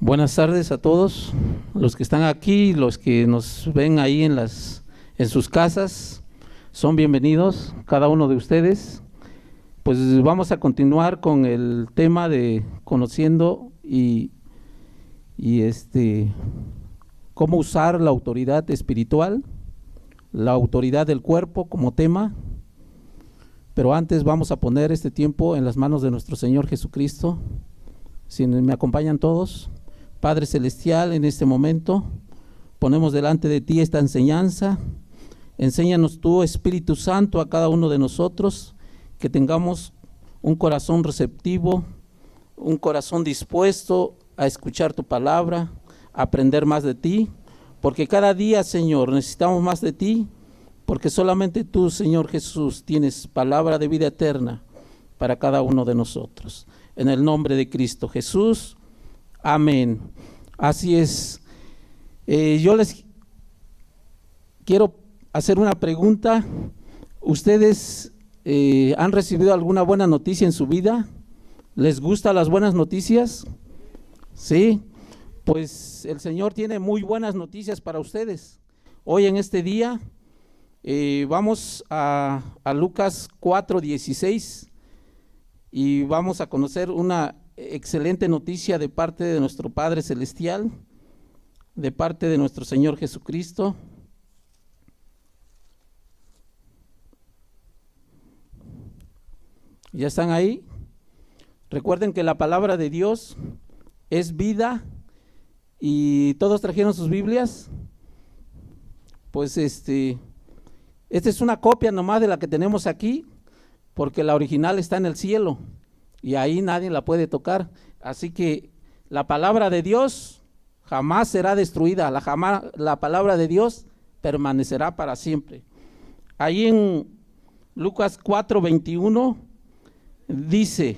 Buenas tardes a todos, los que están aquí, los que nos ven ahí en sus casas, son bienvenidos, cada uno de ustedes. Pues vamos a continuar con el tema de conociendo y cómo usar la autoridad espiritual, la autoridad del cuerpo como tema. Pero antes vamos a poner este tiempo en las manos de nuestro Señor Jesucristo. Si me acompañan todos. Padre Celestial, en este momento ponemos delante de ti esta enseñanza. Enséñanos tú, Espíritu Santo, a cada uno de nosotros, que tengamos un corazón receptivo, un corazón dispuesto a escuchar tu palabra, a aprender más de ti, porque cada día, Señor, necesitamos más de ti, porque solamente tú, Señor Jesús, tienes palabra de vida eterna para cada uno de nosotros. En el nombre de Cristo Jesús. Amén. Así es. Yo les quiero hacer una pregunta. ¿Ustedes han recibido alguna buena noticia en su vida? ¿Les gustan las buenas noticias? Sí. Pues el Señor tiene muy buenas noticias para ustedes. Hoy en este día vamos a Lucas 4:16 y vamos a conocer una excelente noticia de parte de nuestro Padre Celestial, de parte de nuestro Señor Jesucristo. ¿Ya están ahí? Recuerden que la palabra de Dios es vida y todos trajeron sus Biblias. Pues esta es una copia nomás de la que tenemos aquí, porque la original está en el cielo y ahí nadie la puede tocar. Así que la palabra de Dios jamás será destruida, la palabra de Dios permanecerá para siempre. Ahí en Lucas 4:21 dice: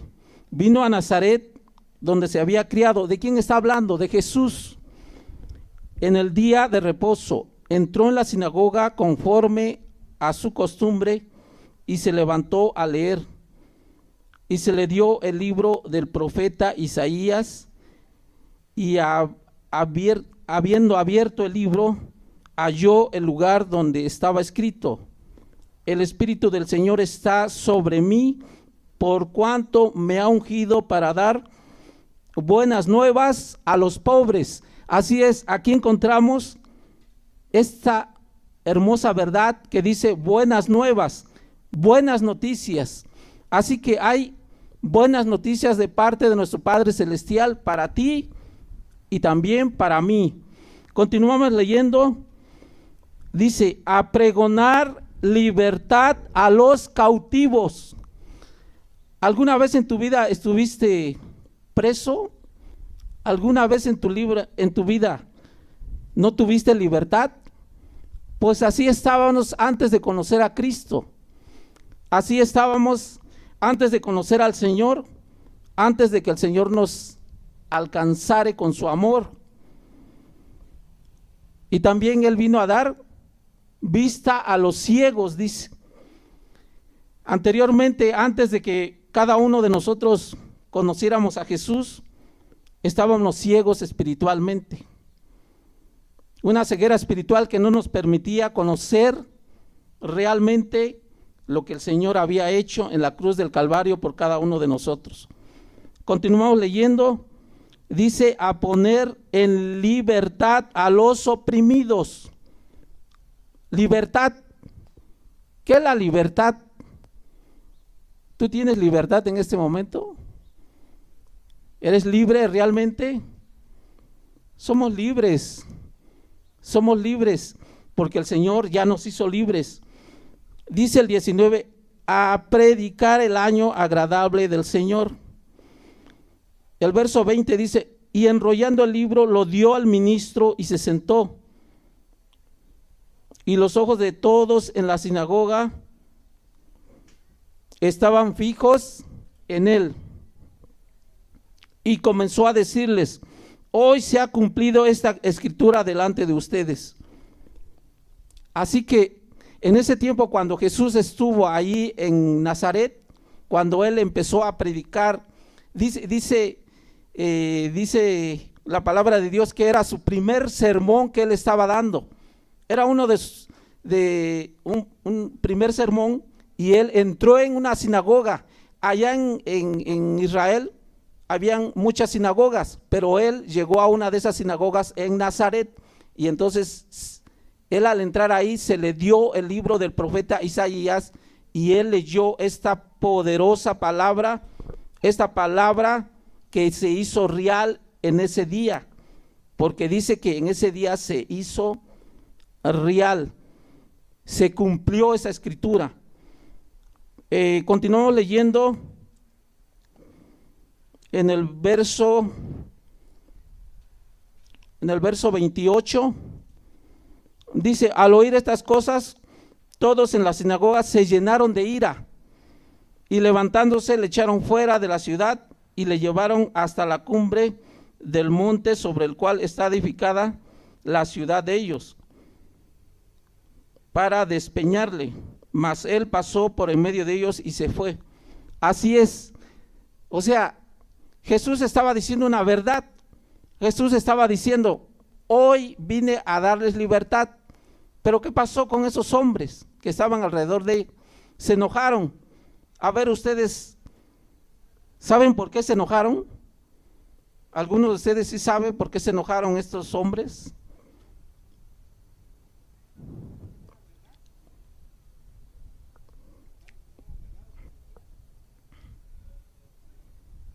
vino a Nazaret, donde se había criado. ¿De quién está hablando? De Jesús. En el día de reposo entró en la sinagoga conforme a su costumbre y se levantó a leer. Y se le dio el libro del profeta Isaías, y habiendo abierto el libro, halló el lugar donde estaba escrito: el Espíritu del Señor está sobre mí, por cuanto me ha ungido para dar buenas nuevas a los pobres. Así es, aquí encontramos esta hermosa verdad que dice buenas nuevas, buenas noticias. Así que hay buenas noticias de parte de nuestro Padre Celestial para ti y también para mí. Continuamos leyendo. Dice: a pregonar libertad a los cautivos. ¿Alguna vez en tu vida estuviste preso? ¿Alguna vez en tu vida no tuviste libertad? Pues así estábamos antes de conocer a Cristo. Así estábamos antes de conocer al Señor, antes de que el Señor nos alcanzare con su amor. Y también Él vino a dar vista a los ciegos, dice. Anteriormente, antes de que cada uno de nosotros conociéramos a Jesús, estábamos ciegos espiritualmente. Una ceguera espiritual que no nos permitía conocer realmente lo que el Señor había hecho en la cruz del Calvario por cada uno de nosotros. Continuamos leyendo. Dice: a poner en libertad a los oprimidos. Libertad. ¿Qué es la libertad? ¿Tú tienes libertad en este momento? ¿Eres libre realmente? Somos libres porque el Señor ya nos hizo libres. Dice el 19: a predicar el año agradable del Señor. El verso 20 dice: y enrollando el libro lo dio al ministro y se sentó. Y los ojos de todos en la sinagoga estaban fijos en él. Y comenzó a decirles: hoy se ha cumplido esta escritura delante de ustedes. Así que en ese tiempo, cuando Jesús estuvo ahí en Nazaret, cuando Él empezó a predicar, dice la palabra de Dios que era su primer sermón que él estaba dando. Era uno de un primer sermón, y él entró en una sinagoga. Allá en Israel habían muchas sinagogas, pero él llegó a una de esas sinagogas en Nazaret, y entonces él, al entrar ahí, se le dio el libro del profeta Isaías, y él leyó esta poderosa palabra, esta palabra que se hizo real en ese día, porque dice que en ese día se hizo real, se cumplió esa escritura. Continuamos leyendo en el verso 28. Dice: al oír estas cosas, todos en la sinagoga se llenaron de ira, y levantándose le echaron fuera de la ciudad y le llevaron hasta la cumbre del monte sobre el cual está edificada la ciudad de ellos, para despeñarle. Mas él pasó por en medio de ellos y se fue. Así es. O sea, Jesús estaba diciendo una verdad. Jesús estaba diciendo: hoy vine a darles libertad. Pero ¿qué pasó con esos hombres que estaban alrededor de él? Se enojaron. A ver, ustedes, ¿saben por qué se enojaron? ¿Algunos de ustedes sí saben por qué se enojaron estos hombres?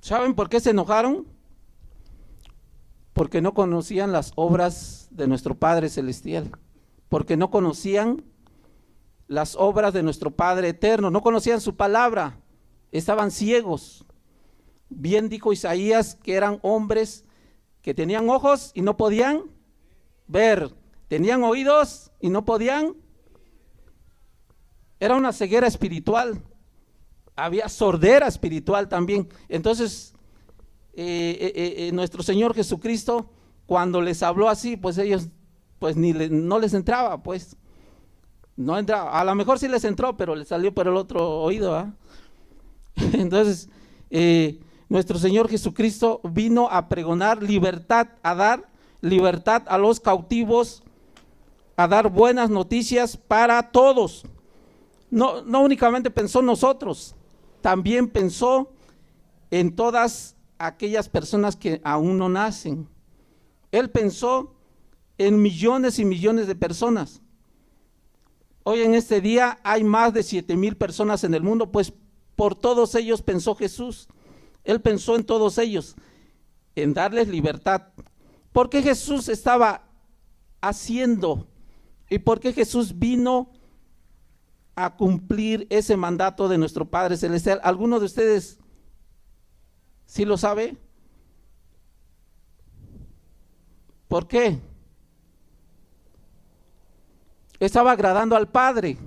¿Saben por qué se enojaron? Porque no conocían las obras de nuestro Padre Celestial, porque no conocían las obras de nuestro Padre Eterno, no conocían su palabra, estaban ciegos. Bien dijo Isaías que eran hombres que tenían ojos y no podían ver, tenían oídos y no podían. Era una ceguera espiritual. Había sordera espiritual también. Entonces nuestro Señor Jesucristo, cuando les habló así, pues ellos pues no les entraba, pues no entraba. A lo mejor sí les entró, pero les salió por el otro oído, ¿eh? Entonces nuestro Señor Jesucristo vino a pregonar libertad, a dar libertad a los cautivos, a dar buenas noticias para todos. No únicamente pensó en nosotros, también pensó en todas aquellas personas que aún no nacen. Él pensó en millones y millones de personas. Hoy en este día hay más de 7,000 personas en el mundo, pues por todos ellos pensó Jesús. Él pensó en todos ellos, en darles libertad. ¿Por qué Jesús estaba haciendo? ¿Y por qué Jesús vino a cumplir ese mandato de nuestro Padre Celestial? ¿Alguno de ustedes sí lo sabe? ¿Por qué? Estaba agradando al Padre,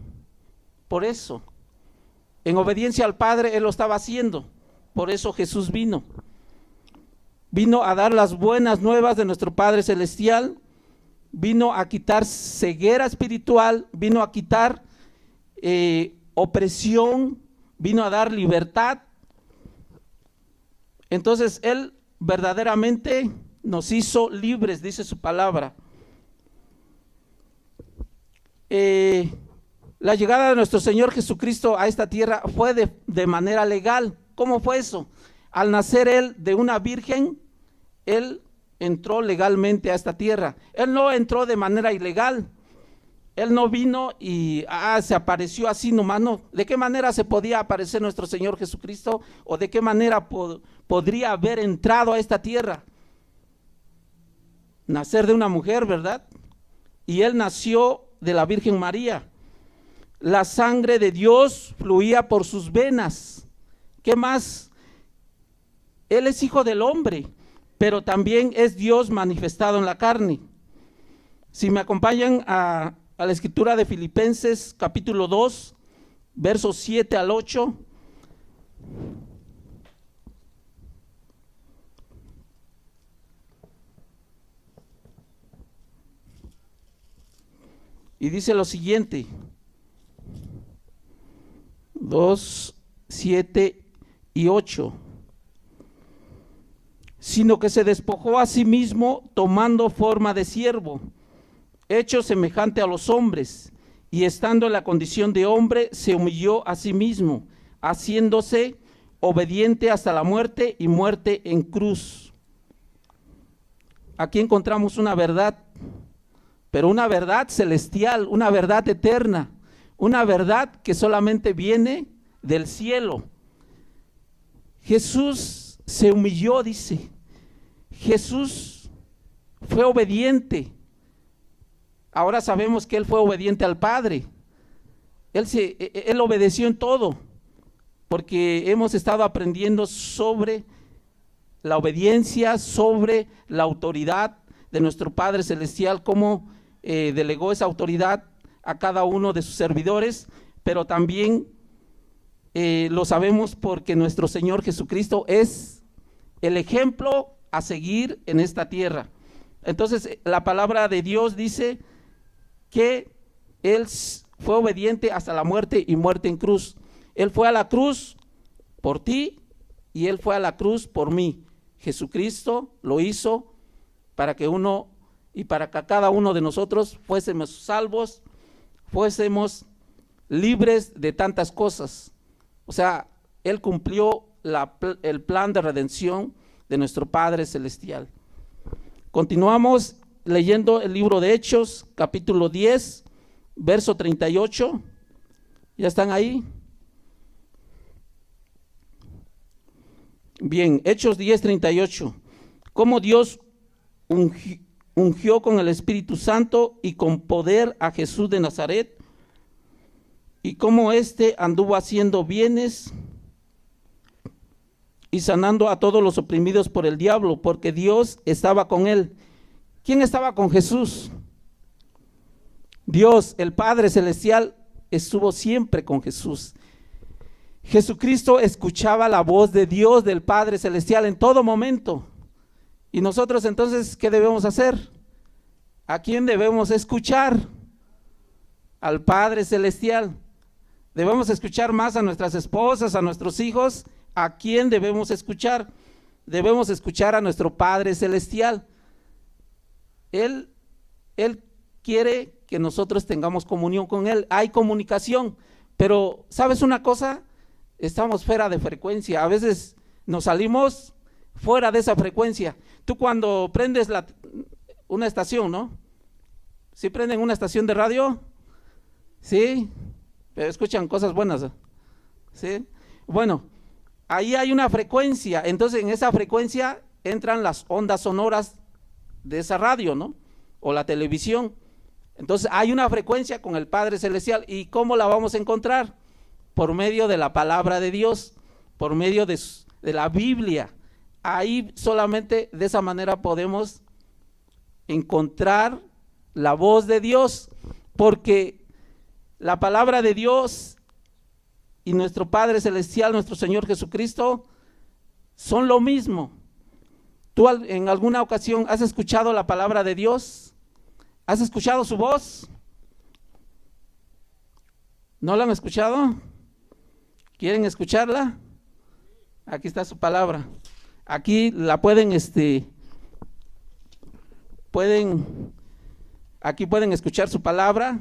por eso. En obediencia al Padre Él lo estaba haciendo. Por eso Jesús vino a dar las buenas nuevas de nuestro Padre Celestial, vino a quitar ceguera espiritual, vino a quitar opresión, vino a dar libertad. Entonces Él verdaderamente nos hizo libres, dice su palabra. La llegada de nuestro Señor Jesucristo a esta tierra fue de manera legal. ¿Cómo fue eso? Al nacer Él de una virgen, Él entró legalmente a esta tierra. Él no entró de manera ilegal. Él no vino y se apareció así nomás, no. ¿De qué manera se podía aparecer nuestro Señor Jesucristo? ¿O de qué manera podría haber entrado a esta tierra? Nacer de una mujer, ¿verdad? Y Él nació de la Virgen María. La sangre de Dios fluía por sus venas. ¿Qué más? Él es hijo del hombre, pero también es Dios manifestado en la carne. Si me acompañan a la escritura de Filipenses capítulo 2, versos 7 al 8. Y dice lo siguiente: 2, 7 y 8. sino que se despojó a sí mismo, tomando forma de siervo, hecho semejante a los hombres, y estando en la condición de hombre, se humilló a sí mismo, haciéndose obediente hasta la muerte y muerte en cruz. Aquí encontramos una verdad, pero una verdad celestial, una verdad eterna, una verdad que solamente viene del cielo. Jesús se humilló, dice. Jesús fue obediente. Ahora sabemos que Él fue obediente al Padre. Él obedeció en todo, porque hemos estado aprendiendo sobre la obediencia, sobre la autoridad de nuestro Padre Celestial, cómo delegó esa autoridad a cada uno de sus servidores, pero también lo sabemos porque nuestro Señor Jesucristo es el ejemplo a seguir en esta tierra. Entonces la palabra de Dios dice que Él fue obediente hasta la muerte y muerte en cruz. Él fue a la cruz por ti y Él fue a la cruz por mí. Jesucristo lo hizo para que uno y para que cada uno de nosotros fuésemos salvos, fuésemos libres de tantas cosas. O sea, Él cumplió el plan de redención de nuestro Padre Celestial. Continuamos leyendo el libro de Hechos, capítulo 10, verso 38. ¿Ya están ahí? Bien, Hechos 10, 38. Cómo Dios ungió con el Espíritu Santo y con poder a Jesús de Nazaret, y cómo éste anduvo haciendo bienes y sanando a todos los oprimidos por el diablo, porque Dios estaba con él. ¿Quién estaba con Jesús? Dios, el Padre Celestial, estuvo siempre con Jesús. Jesucristo escuchaba la voz de Dios, del Padre Celestial, en todo momento. Y nosotros entonces, ¿qué debemos hacer? ¿A quién debemos escuchar? Al Padre Celestial. Debemos escuchar más a nuestras esposas, a nuestros hijos. ¿A quién debemos escuchar? Debemos escuchar a nuestro Padre Celestial. Él quiere que nosotros tengamos comunión con Él. Hay comunicación, pero ¿sabes una cosa? Estamos fuera de frecuencia. A veces nos salimos fuera de esa frecuencia. Tú cuando prendes una estación, ¿no? ¿Sí prenden una estación de radio? Sí, pero escuchan cosas buenas, ¿sí? Bueno, ahí hay una frecuencia, entonces en esa frecuencia entran las ondas sonoras de esa radio, ¿no? O la televisión. Entonces hay una frecuencia con el Padre Celestial. ¿Y cómo la vamos a encontrar? Por medio de la palabra de Dios, por medio de la Biblia. Ahí solamente de esa manera podemos encontrar la voz de Dios, porque la palabra de Dios y nuestro Padre Celestial, nuestro Señor Jesucristo, son lo mismo. ¿Tú en alguna ocasión has escuchado la palabra de Dios? ¿Has escuchado su voz? ¿No la han escuchado? ¿Quieren escucharla? Aquí está su palabra. Aquí la aquí pueden escuchar su palabra,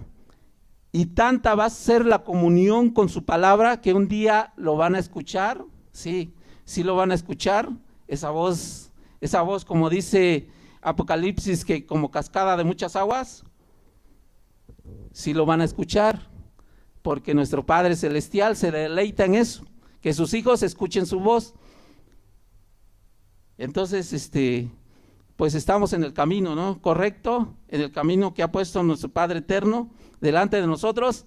y tanta va a ser la comunión con su palabra que un día lo van a escuchar. Sí lo van a escuchar, esa voz como dice Apocalipsis, que como cascada de muchas aguas. Sí lo van a escuchar, porque nuestro Padre Celestial se deleita en eso, que sus hijos escuchen su voz. Entonces, pues estamos en el camino, ¿no? Correcto, en el camino que ha puesto nuestro Padre Eterno delante de nosotros,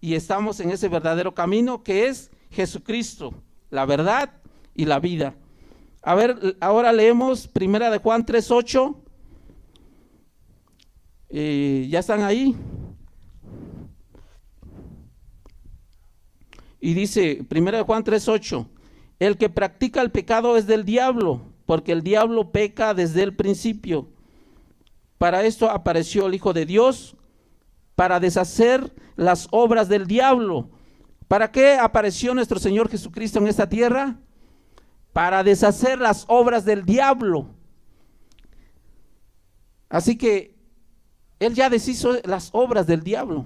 y estamos en ese verdadero camino que es Jesucristo, la verdad y la vida. A ver, ahora leemos Primera de Juan 3:8. ¿Ya están ahí? Y dice Primera de Juan 3:8: el que practica el pecado es del diablo, porque el diablo peca desde el principio. Para esto apareció el Hijo de Dios, para deshacer las obras del diablo. ¿Para qué apareció nuestro Señor Jesucristo en esta tierra? para deshacer las obras del diablo. Así que Él ya deshizo las obras del diablo.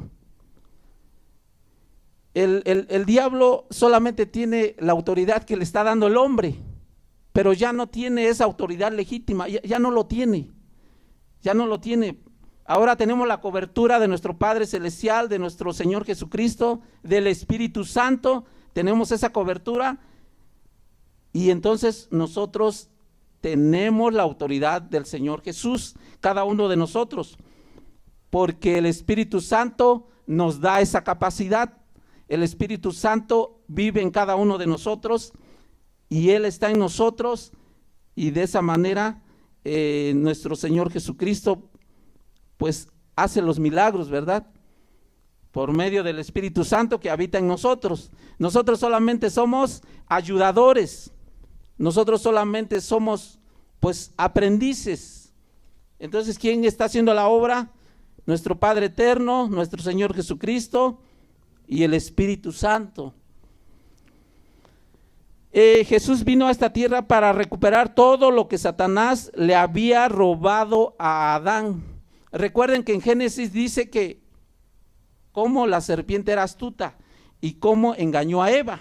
El diablo solamente tiene la autoridad que le está dando el hombre, pero ya no tiene esa autoridad legítima, ya no lo tiene, ya no lo tiene. Ahora tenemos la cobertura de nuestro Padre Celestial, de nuestro Señor Jesucristo, del Espíritu Santo, tenemos esa cobertura y entonces nosotros tenemos la autoridad del Señor Jesús, cada uno de nosotros, porque el Espíritu Santo nos da esa capacidad. El Espíritu Santo vive en cada uno de nosotros y Él está en nosotros, y de esa manera nuestro Señor Jesucristo pues hace los milagros, ¿verdad? Por medio del Espíritu Santo que habita en nosotros. Nosotros solamente somos ayudadores, nosotros solamente somos pues aprendices. Entonces, ¿quién está haciendo la obra? Nuestro Padre Eterno, nuestro Señor Jesucristo y el Espíritu Santo. Jesús vino a esta tierra para recuperar todo lo que Satanás le había robado a Adán. Recuerden que en Génesis dice que cómo la serpiente era astuta y cómo engañó a Eva,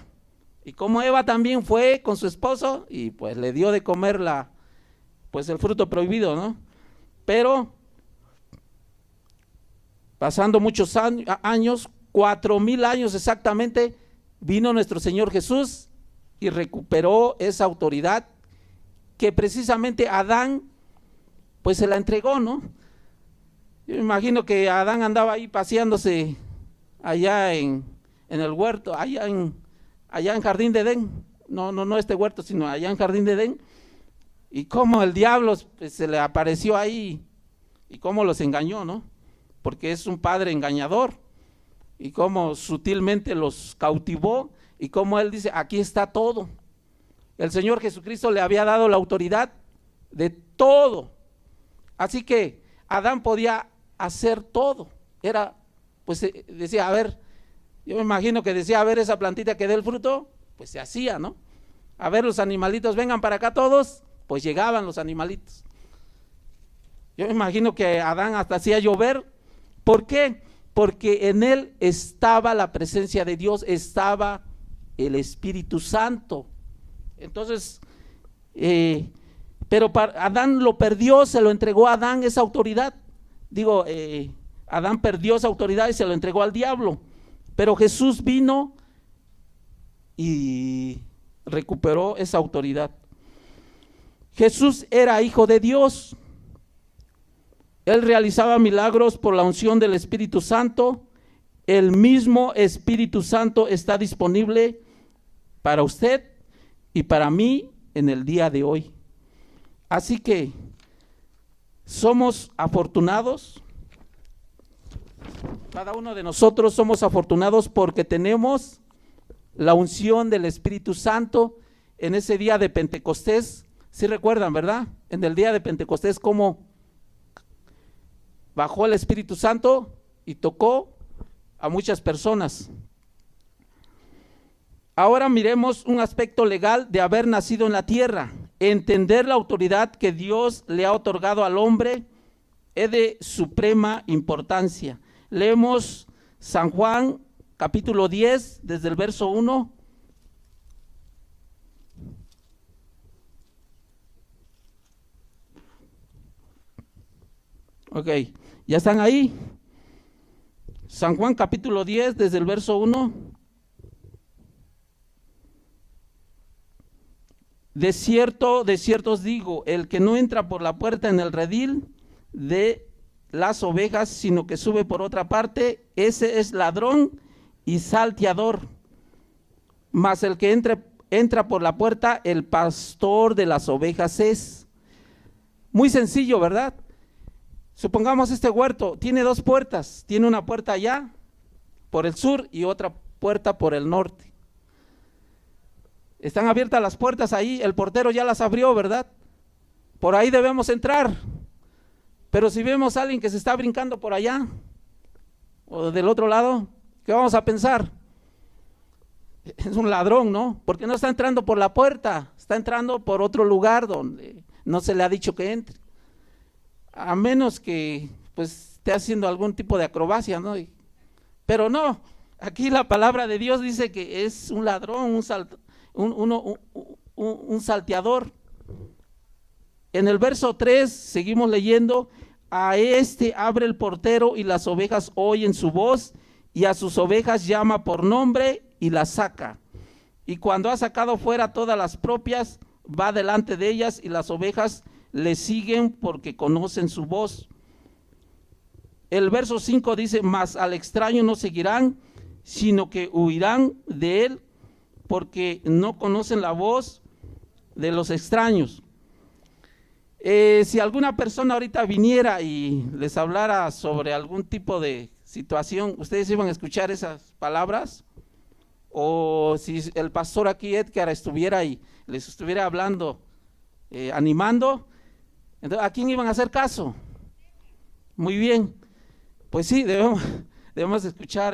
y cómo Eva también fue con su esposo y pues le dio de comer pues el fruto prohibido, ¿no? Pero pasando muchos años, 4,000 años exactamente, vino nuestro Señor Jesús y recuperó esa autoridad que precisamente Adán pues se la entregó, ¿no? Yo me imagino que Adán andaba ahí paseándose allá en el huerto, allá en Jardín de Edén, no este huerto, sino allá en Jardín de Edén, y cómo el diablo pues, se le apareció ahí y cómo los engañó, ¿no? Porque es un padre engañador, y cómo sutilmente los cautivó, y cómo él dice, aquí está todo. El Señor Jesucristo le había dado la autoridad de todo, así que Adán podía hacer todo. Era, pues decía, a ver, yo me imagino que decía, a ver esa plantita que dé el fruto, pues se hacía, ¿no? A ver los animalitos, vengan para acá todos, pues llegaban los animalitos. Yo me imagino que Adán hasta hacía llover. ¿Por qué? Porque en él estaba la presencia de Dios, estaba el Espíritu Santo. Entonces, pero Adán lo perdió, se lo entregó a Adán esa autoridad. Adán perdió esa autoridad y se lo entregó al diablo. Pero Jesús vino y recuperó esa autoridad. Jesús era hijo de Dios. Él realizaba milagros por la unción del Espíritu Santo. El mismo Espíritu Santo está disponible para usted y para mí en el día de hoy. Así que somos afortunados. Cada uno de nosotros somos afortunados porque tenemos la unción del Espíritu Santo en ese día de Pentecostés. ¿Sí recuerdan, verdad? En el día de Pentecostés, cómo bajó el Espíritu Santo y tocó a muchas personas. Ahora miremos un aspecto legal de haber nacido en la tierra. Entender la autoridad que Dios le ha otorgado al hombre es de suprema importancia. Leemos San Juan capítulo 10 desde el verso 1. Ok, ¿ya están ahí? San Juan capítulo 10 desde el verso 1. De cierto os digo, el que no entra por la puerta en el redil de las ovejas, sino que sube por otra parte, ese es ladrón y salteador. Mas el que entra por la puerta, el pastor de las ovejas es. Muy sencillo, ¿verdad? Supongamos este huerto tiene dos puertas, tiene una puerta allá por el sur y otra puerta por el norte. Están abiertas las puertas ahí, el portero ya las abrió, ¿verdad? Por ahí debemos entrar. Pero si vemos a alguien que se está brincando por allá o del otro lado, ¿qué vamos a pensar? Es un ladrón, ¿no? Porque no está entrando por la puerta, está entrando por otro lugar donde no se le ha dicho que entre, a menos que pues esté haciendo algún tipo de acrobacia, ¿no? Pero no, aquí la palabra de Dios dice que es un ladrón, un salteador. En el verso 3 seguimos leyendo: a este abre el portero y las ovejas oyen su voz, y a sus ovejas llama por nombre y las saca. Y cuando ha sacado fuera todas las propias, va delante de ellas, y las ovejas le siguen porque conocen su voz. El verso 5 dice: mas al extraño no seguirán, sino que huirán de él, porque no conocen la voz de los extraños. Si alguna persona ahorita viniera y les hablara sobre algún tipo de situación, ¿ustedes iban a escuchar esas palabras? O si el pastor aquí, Edgar, estuviera y les estuviera hablando, animando, entonces, ¿a quién iban a hacer caso? Muy bien, pues sí, debemos escuchar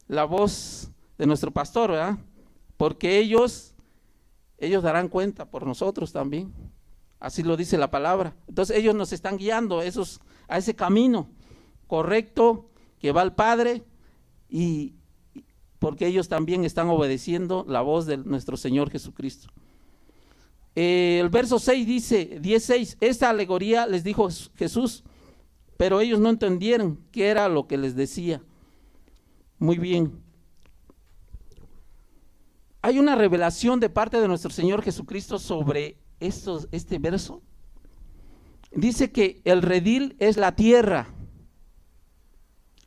la voz de nuestro pastor, ¿verdad? Porque ellos darán cuenta por nosotros también. Así lo dice la palabra. Entonces ellos nos están guiando a ese camino correcto que va al Padre, y porque ellos también están obedeciendo la voz de nuestro Señor Jesucristo. El verso 6 dice, 16, esta alegoría les dijo Jesús, pero ellos no entendieron qué era lo que les decía. Muy bien. Hay una revelación de parte de nuestro Señor Jesucristo sobre este verso. Dice que el redil es la tierra.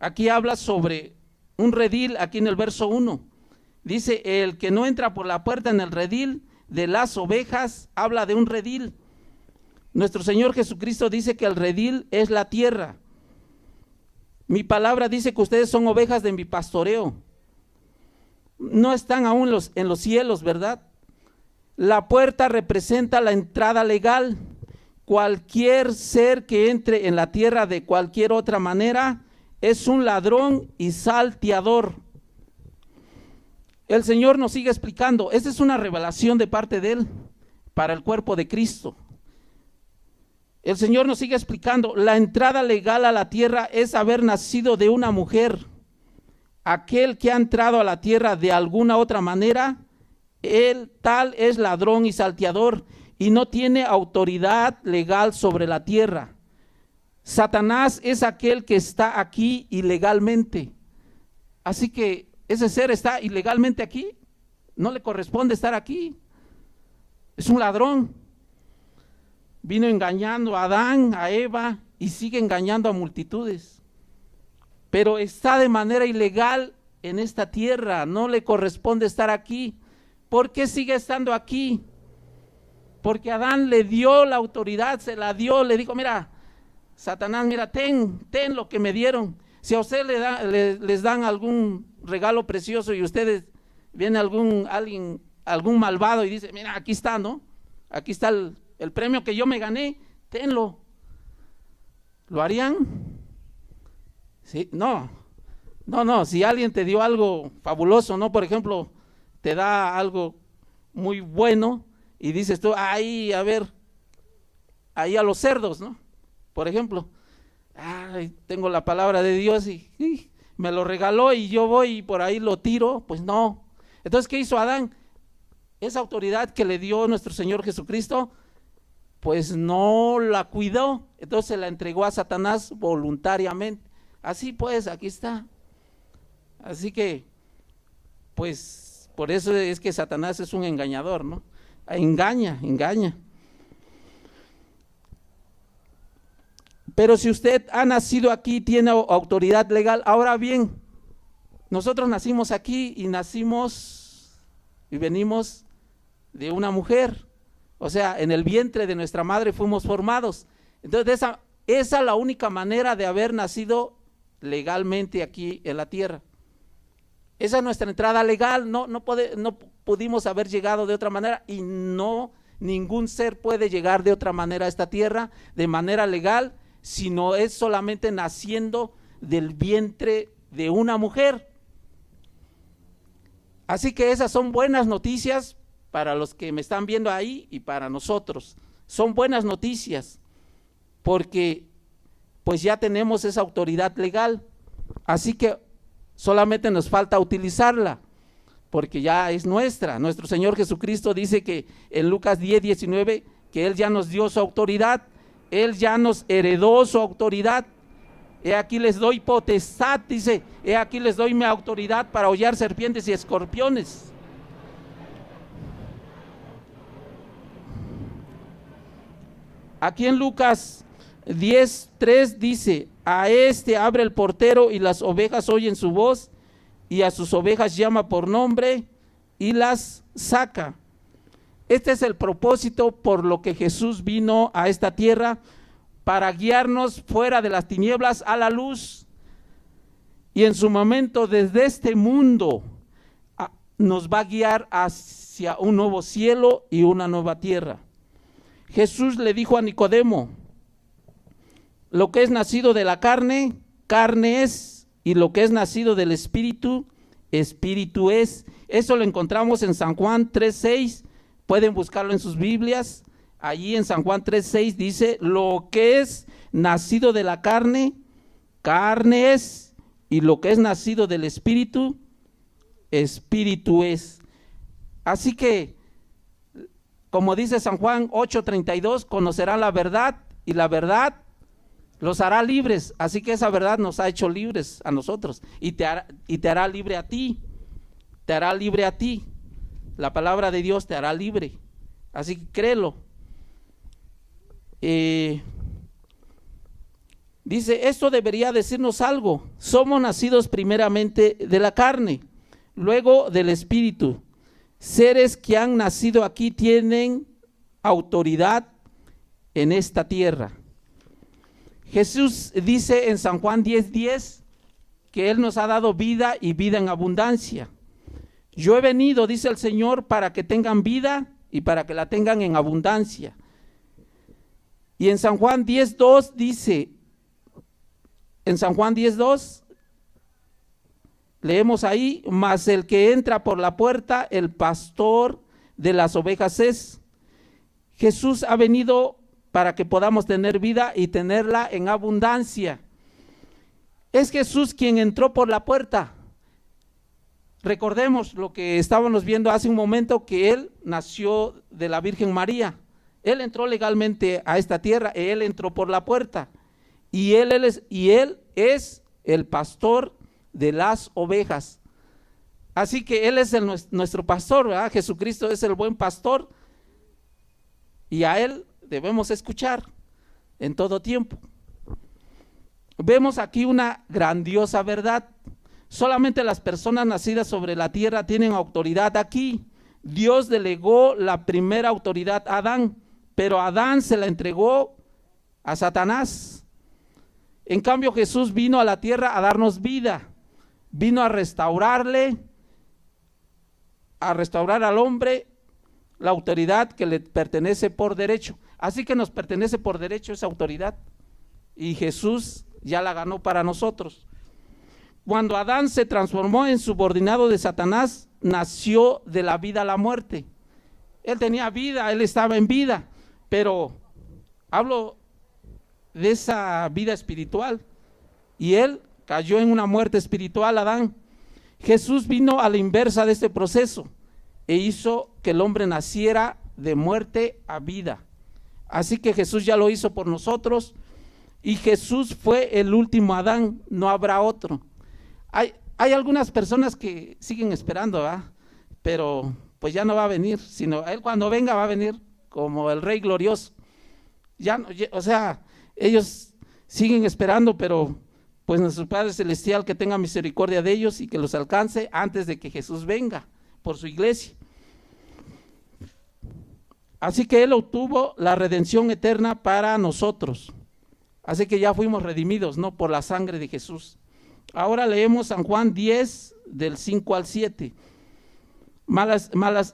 Aquí habla sobre un redil, aquí en el verso 1. Dice: el que no entra por la puerta en el redil de las ovejas, habla de un redil. Nuestro Señor Jesucristo dice que el redil es la tierra. Mi palabra dice que ustedes son ovejas de mi pastoreo. No están aún en los cielos, ¿verdad? La puerta representa la entrada legal. Cualquier ser que entre en la tierra de cualquier otra manera es un ladrón y salteador. El Señor nos sigue explicando. Esta es una revelación de parte de Él para el cuerpo de Cristo. El Señor nos sigue explicando: la entrada legal a la tierra es haber nacido de una mujer. Aquel que ha entrado a la tierra de alguna otra manera, él tal es ladrón y salteador, y no tiene autoridad legal sobre la tierra. Satanás es aquel que está aquí ilegalmente. Así que ese ser está ilegalmente aquí, no le corresponde estar aquí. Es un ladrón. Vino engañando a Adán, a Eva, y sigue engañando a multitudes. Pero está de manera ilegal en esta tierra, no le corresponde estar aquí. ¿Por qué sigue estando aquí? Porque Adán le dio la autoridad, se la dio, le dijo: mira, Satanás, mira, ten lo que me dieron. Si a usted les dan algún regalo precioso y ustedes, viene algún malvado y dice: mira, aquí está, ¿no? Aquí está el premio que yo me gané, tenlo. ¿Lo harían? Sí, no, si alguien te dio algo fabuloso, ¿no? Por ejemplo, te da algo muy bueno y dices tú: ahí, a ver, ahí a los cerdos, ¿no? Por ejemplo, tengo la palabra de Dios y me lo regaló y yo voy y por ahí lo tiro. Pues no. Entonces, ¿qué hizo Adán? Esa autoridad que le dio nuestro Señor Jesucristo, pues no la cuidó, entonces se la entregó a Satanás voluntariamente. Así pues, aquí está. Así que, pues, por eso es que Satanás es un engañador, ¿no? Engaña. Pero si usted ha nacido aquí, tiene autoridad legal. Ahora bien, nosotros nacimos aquí y venimos de una mujer. O sea, en el vientre de nuestra madre fuimos formados. Entonces, esa es la única manera de haber nacido legalmente aquí en la tierra. Esa es nuestra entrada legal. No pudimos haber llegado de otra manera, y ningún ser puede llegar de otra manera a esta tierra de manera legal, sino es solamente naciendo del vientre de una mujer. Así que esas son buenas noticias para los que me están viendo ahí y para nosotros. Son buenas noticias, porque pues ya tenemos esa autoridad legal, así que solamente nos falta utilizarla, porque ya es nuestra. Nuestro Señor Jesucristo dice que en Lucas 10:19, que Él ya nos dio su autoridad, Él ya nos heredó su autoridad. He aquí les doy potestad, dice, he aquí les doy mi autoridad para hollar serpientes y escorpiones. Aquí en Lucas 10:3 dice, a este abre el portero y las ovejas oyen su voz, y a sus ovejas llama por nombre y las saca. Este es el propósito por lo que Jesús vino a esta tierra, para guiarnos fuera de las tinieblas a la luz. Y en su momento, desde este mundo, nos va a guiar hacia un nuevo cielo y una nueva tierra. Jesús le dijo a Nicodemo, lo que es nacido de la carne, carne es, y lo que es nacido del Espíritu, Espíritu es. Eso lo encontramos en San Juan 3:6, pueden buscarlo en sus Biblias. Allí en San Juan 3:6 dice, lo que es nacido de la carne, carne es, y lo que es nacido del Espíritu, Espíritu es. Así que, como dice San Juan 8:32, conocerán la verdad, y la verdad los hará libres. Así que esa verdad nos ha hecho libres a nosotros, y te hará libre a ti, te hará libre a ti. La palabra de Dios te hará libre, así que créelo. Dice, esto debería decirnos algo: somos nacidos primeramente de la carne, luego del Espíritu. Seres que han nacido aquí tienen autoridad en esta tierra. Jesús dice en San Juan 10:10 que Él nos ha dado vida y vida en abundancia. Yo he venido, dice el Señor, para que tengan vida y para que la tengan en abundancia. Y en San Juan 10:2 dice, en San Juan 10:2, leemos ahí, mas el que entra por la puerta, el pastor de las ovejas es. Jesús ha venido para que podamos tener vida y tenerla en abundancia. Es Jesús quien entró por la puerta. Recordemos lo que estábamos viendo hace un momento, que Él nació de la Virgen María. Él entró legalmente a esta tierra, Él entró por la puerta. Y Él es el pastor de las ovejas. Así que Él es nuestro pastor, ¿verdad? Jesucristo es el buen pastor, y a Él debemos escuchar en todo tiempo. Vemos aquí una grandiosa verdad. Solamente las personas nacidas sobre la tierra tienen autoridad aquí. Dios delegó la primera autoridad a Adán, pero Adán se la entregó a Satanás. En cambio, Jesús vino a la tierra a darnos vida, vino a restaurar al hombre la autoridad que le pertenece por derecho. Así que nos pertenece por derecho esa autoridad, y Jesús ya la ganó para nosotros. Cuando Adán se transformó en subordinado de Satanás, nació de la vida a la muerte. Él tenía vida, él estaba en vida, pero hablo de esa vida espiritual, y él cayó en una muerte espiritual, Adán. Jesús vino a la inversa de este proceso e hizo que el hombre naciera de muerte a vida. Así que Jesús ya lo hizo por nosotros, y Jesús fue el último Adán, no habrá otro. Hay algunas personas que siguen esperando, ¿verdad? Pero pues ya no va a venir, sino Él cuando venga va a venir como el Rey glorioso. O sea, ellos siguen esperando, pero pues nuestro Padre Celestial que tenga misericordia de ellos y que los alcance antes de que Jesús venga por su iglesia. Así que Él obtuvo la redención eterna para nosotros. Así que ya fuimos redimidos, ¿no? Por la sangre de Jesús. Ahora leemos San Juan 10, del 5 al 7.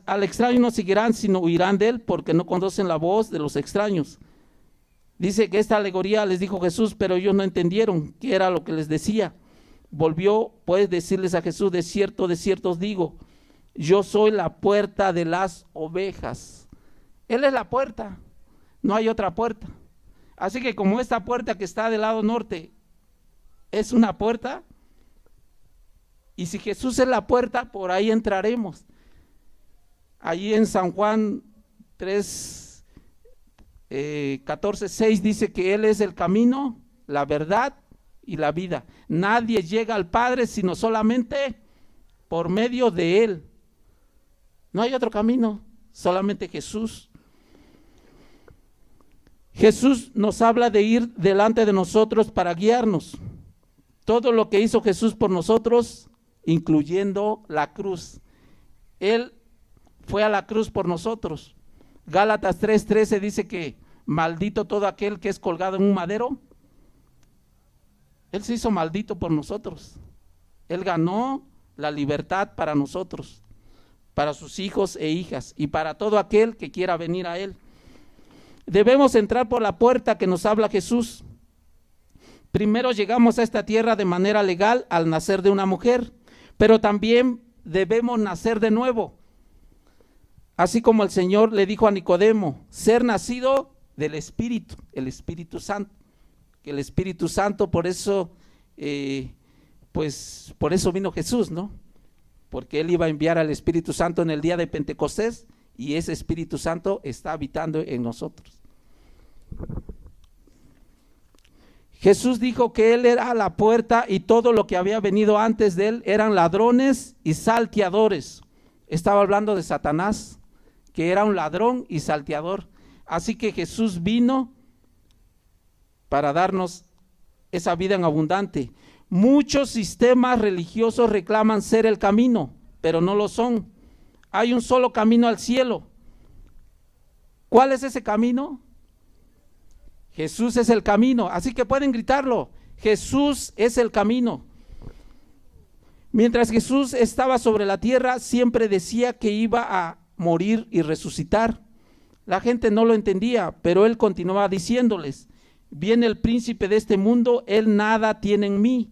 Al extraño no seguirán, sino huirán de él, porque no conocen la voz de los extraños. Dice que esta alegoría les dijo Jesús, pero ellos no entendieron qué era lo que les decía. Volvió pues decirles a Jesús, de cierto os digo, yo soy la puerta de las ovejas. Él es la puerta, no hay otra puerta. Así que como esta puerta que está del lado norte es una puerta, y si Jesús es la puerta, por ahí entraremos. Allí en San Juan 3, 14, 6 dice que Él es el camino, la verdad y la vida. Nadie llega al Padre sino solamente por medio de Él. No hay otro camino, solamente Jesús. Jesús nos habla de ir delante de nosotros para guiarnos. Todo lo que hizo Jesús por nosotros, incluyendo la cruz. Él fue a la cruz por nosotros. Gálatas 3:13 dice que maldito todo aquel que es colgado en un madero. Él se hizo maldito por nosotros. Él ganó la libertad para nosotros, para sus hijos e hijas y para todo aquel que quiera venir a Él. Debemos entrar por la puerta que nos habla Jesús. Primero llegamos a esta tierra de manera legal al nacer de una mujer, pero también debemos nacer de nuevo. Así como el Señor le dijo a Nicodemo, ser nacido del Espíritu, el Espíritu Santo. Que el Espíritu Santo, por eso, por eso vino Jesús, ¿no? Porque Él iba a enviar al Espíritu Santo en el día de Pentecostés y ese Espíritu Santo está habitando en nosotros. Jesús dijo que Él era la puerta y todo lo que había venido antes de Él eran ladrones y salteadores. Estaba hablando de Satanás, que era un ladrón y salteador. Así que Jesús vino para darnos esa vida en abundante. Muchos sistemas religiosos reclaman ser el camino, pero no lo son. Hay un solo camino al cielo. ¿Cuál es ese camino? Jesús es el camino, así que pueden gritarlo. Jesús es el camino. Mientras Jesús estaba sobre la tierra, siempre decía que iba a morir y resucitar. La gente no lo entendía, pero Él continuaba diciéndoles, viene el príncipe de este mundo, Él nada tiene en mí.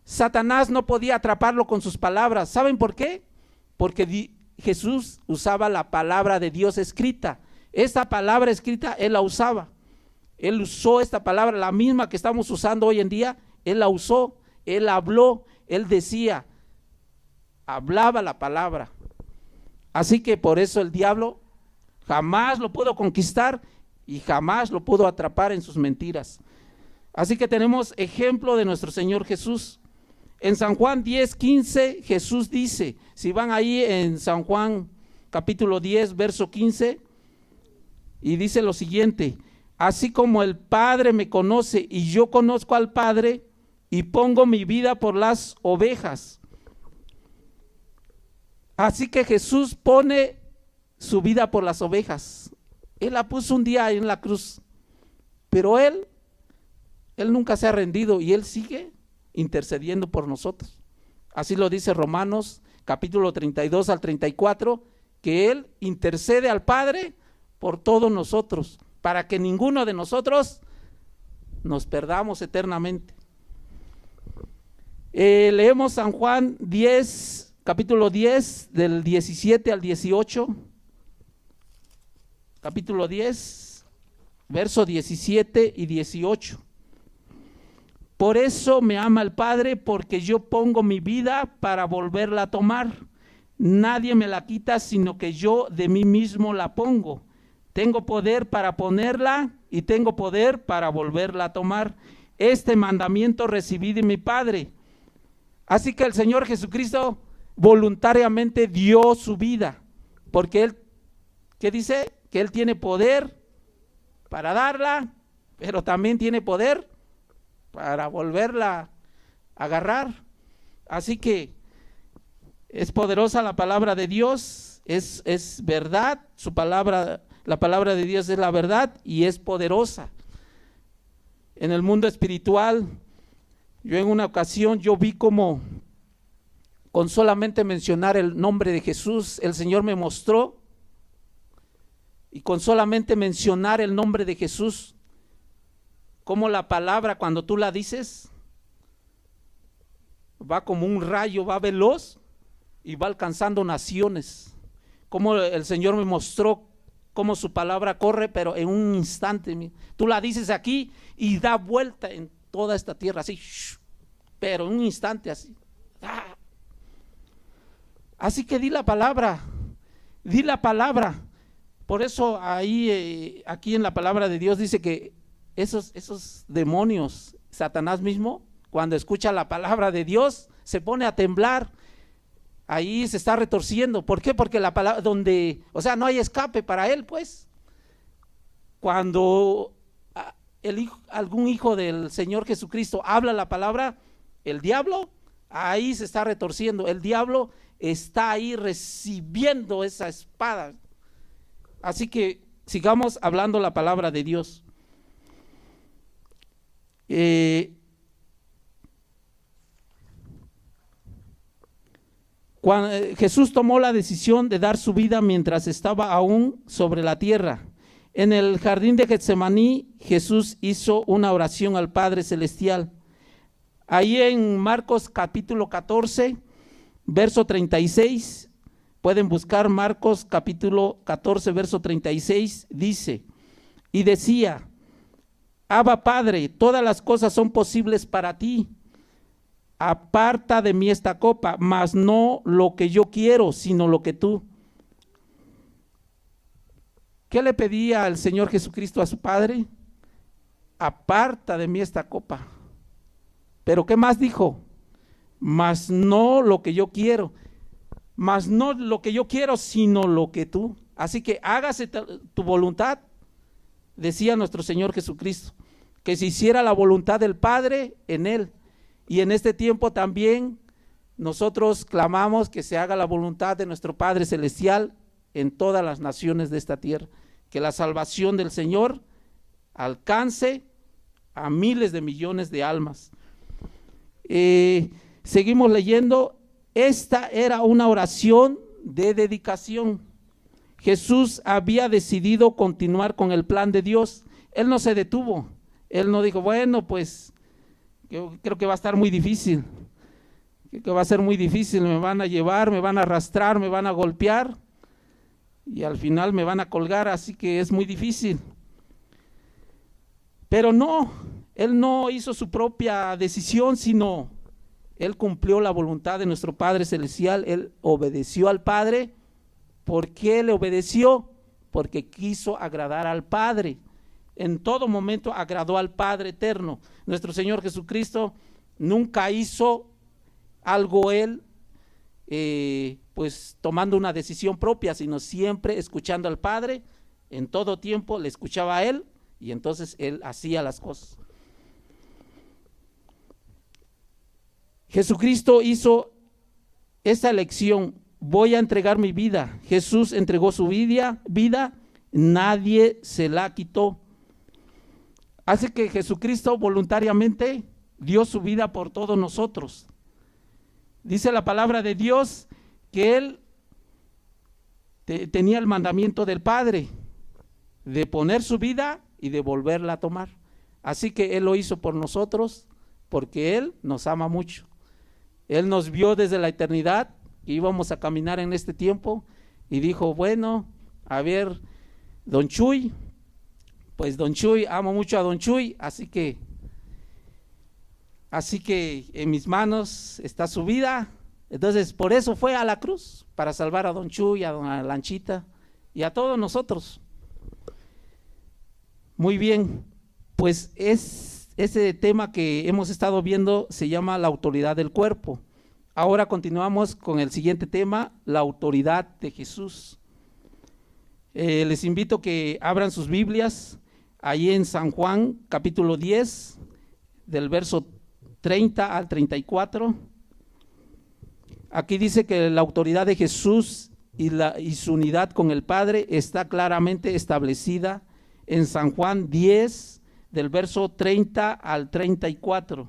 Satanás no podía atraparlo con sus palabras. ¿Saben por qué? Porque Jesús usaba la palabra de Dios escrita. Esta palabra escrita Él la usaba. Él usó esta palabra, la misma que estamos usando hoy en día, Él la usó, Él habló, Él decía, hablaba la palabra. Así que por eso el diablo jamás lo pudo conquistar y jamás lo pudo atrapar en sus mentiras. Así que tenemos ejemplo de nuestro Señor Jesús. En San Juan 10:15 Jesús dice, si van ahí en San Juan capítulo 10 verso 15, y dice lo siguiente, así como el Padre me conoce y yo conozco al Padre y pongo mi vida por las ovejas. Así que Jesús pone su vida por las ovejas. Él la puso un día en la cruz, pero Él nunca se ha rendido y Él sigue intercediendo por nosotros. Así lo dice Romanos capítulo 32 al 34, que Él intercede al Padre por todos nosotros, para que ninguno de nosotros nos perdamos eternamente. Leemos San Juan 10, capítulo 10, del 17 al 18. Capítulo 10, verso 17 y 18. Por eso me ama el Padre, porque yo pongo mi vida para volverla a tomar. Nadie me la quita, sino que yo de mí mismo la pongo. Tengo poder para ponerla y tengo poder para volverla a tomar. Este mandamiento recibí de mi Padre. Así que el Señor Jesucristo voluntariamente dio su vida, porque Él, ¿qué dice? Que Él tiene poder para darla, pero también tiene poder para volverla a agarrar. Así que es poderosa la palabra de Dios, es verdad, su palabra. La palabra de Dios es la verdad y es poderosa. En el mundo espiritual, yo en una ocasión, yo vi como con solamente mencionar el nombre de Jesús, el Señor me mostró, y con solamente mencionar el nombre de Jesús, como la palabra cuando tú la dices, va como un rayo, va veloz, y va alcanzando naciones. Como el Señor me mostró cómo su palabra corre, pero en un instante. Tú la dices aquí y da vuelta en toda esta tierra, así, pero en un instante así. Así que di la palabra. Por eso ahí, aquí en la palabra de Dios dice que esos demonios, Satanás mismo, cuando escucha la palabra de Dios, se pone a temblar. Ahí se está retorciendo. ¿Por qué? Porque la palabra no hay escape para él, pues. Cuando algún hijo del Señor Jesucristo habla la palabra, el diablo ahí se está retorciendo. El diablo está ahí recibiendo esa espada. Así que sigamos hablando la palabra de Dios. Cuando Jesús tomó la decisión de dar su vida mientras estaba aún sobre la tierra. En el jardín de Getsemaní, Jesús hizo una oración al Padre Celestial. Ahí en Marcos capítulo 14, verso 36, pueden buscar Marcos capítulo 14, verso 36, dice, y decía, Abba Padre, todas las cosas son posibles para ti. Aparta de mí esta copa, mas no lo que yo quiero, sino lo que tú. ¿Qué le pedía el Señor Jesucristo a su Padre? Aparta de mí esta copa. Pero ¿qué más dijo? Mas no lo que yo quiero, mas no lo que yo quiero, sino lo que tú. Así que hágase tu voluntad, decía nuestro Señor Jesucristo, que se hiciera la voluntad del Padre en él. Y en este tiempo también nosotros clamamos que se haga la voluntad de nuestro Padre Celestial en todas las naciones de esta tierra, que la salvación del Señor alcance a miles de millones de almas. Seguimos leyendo. Esta era una oración de dedicación. Jesús había decidido continuar con el plan de Dios. Él no se detuvo. Él no dijo, bueno, pues yo creo que va a estar muy difícil, que va a ser muy difícil, me van a llevar, me van a arrastrar, me van a golpear y al final me van a colgar, así que es muy difícil. Pero no, él no hizo su propia decisión, sino él cumplió la voluntad de nuestro Padre Celestial. Él obedeció al Padre. ¿Por qué le obedeció? Porque quiso agradar al Padre. En todo momento agradó al Padre eterno. Nuestro Señor Jesucristo nunca hizo algo él pues tomando una decisión propia, sino siempre escuchando al Padre. En todo tiempo le escuchaba a él y entonces él hacía las cosas. Jesucristo hizo esta elección: voy a entregar mi vida. Jesús entregó su vida, nadie se la quitó. Así que Jesucristo voluntariamente dio su vida por todos nosotros. Dice la palabra de Dios que él tenía el mandamiento del Padre de poner su vida y de volverla a tomar. Así que él lo hizo por nosotros porque él nos ama mucho. Él nos vio desde la eternidad que íbamos a caminar en este tiempo y dijo, bueno, a ver, don Chuy, pues don Chuy, amo mucho a don Chuy, así que en mis manos está su vida. Entonces por eso fue a la cruz, para salvar a don Chuy, a don Lanchita y a todos nosotros. Muy bien, pues ese tema que hemos estado viendo se llama la autoridad del cuerpo. Ahora continuamos con el siguiente tema, la autoridad de Jesús. Les invito que abran sus Biblias ahí en San Juan capítulo 10 del verso 30 al 34. Aquí dice que la autoridad de Jesús y su unidad con el Padre está claramente establecida en San Juan 10 del verso 30 al 34.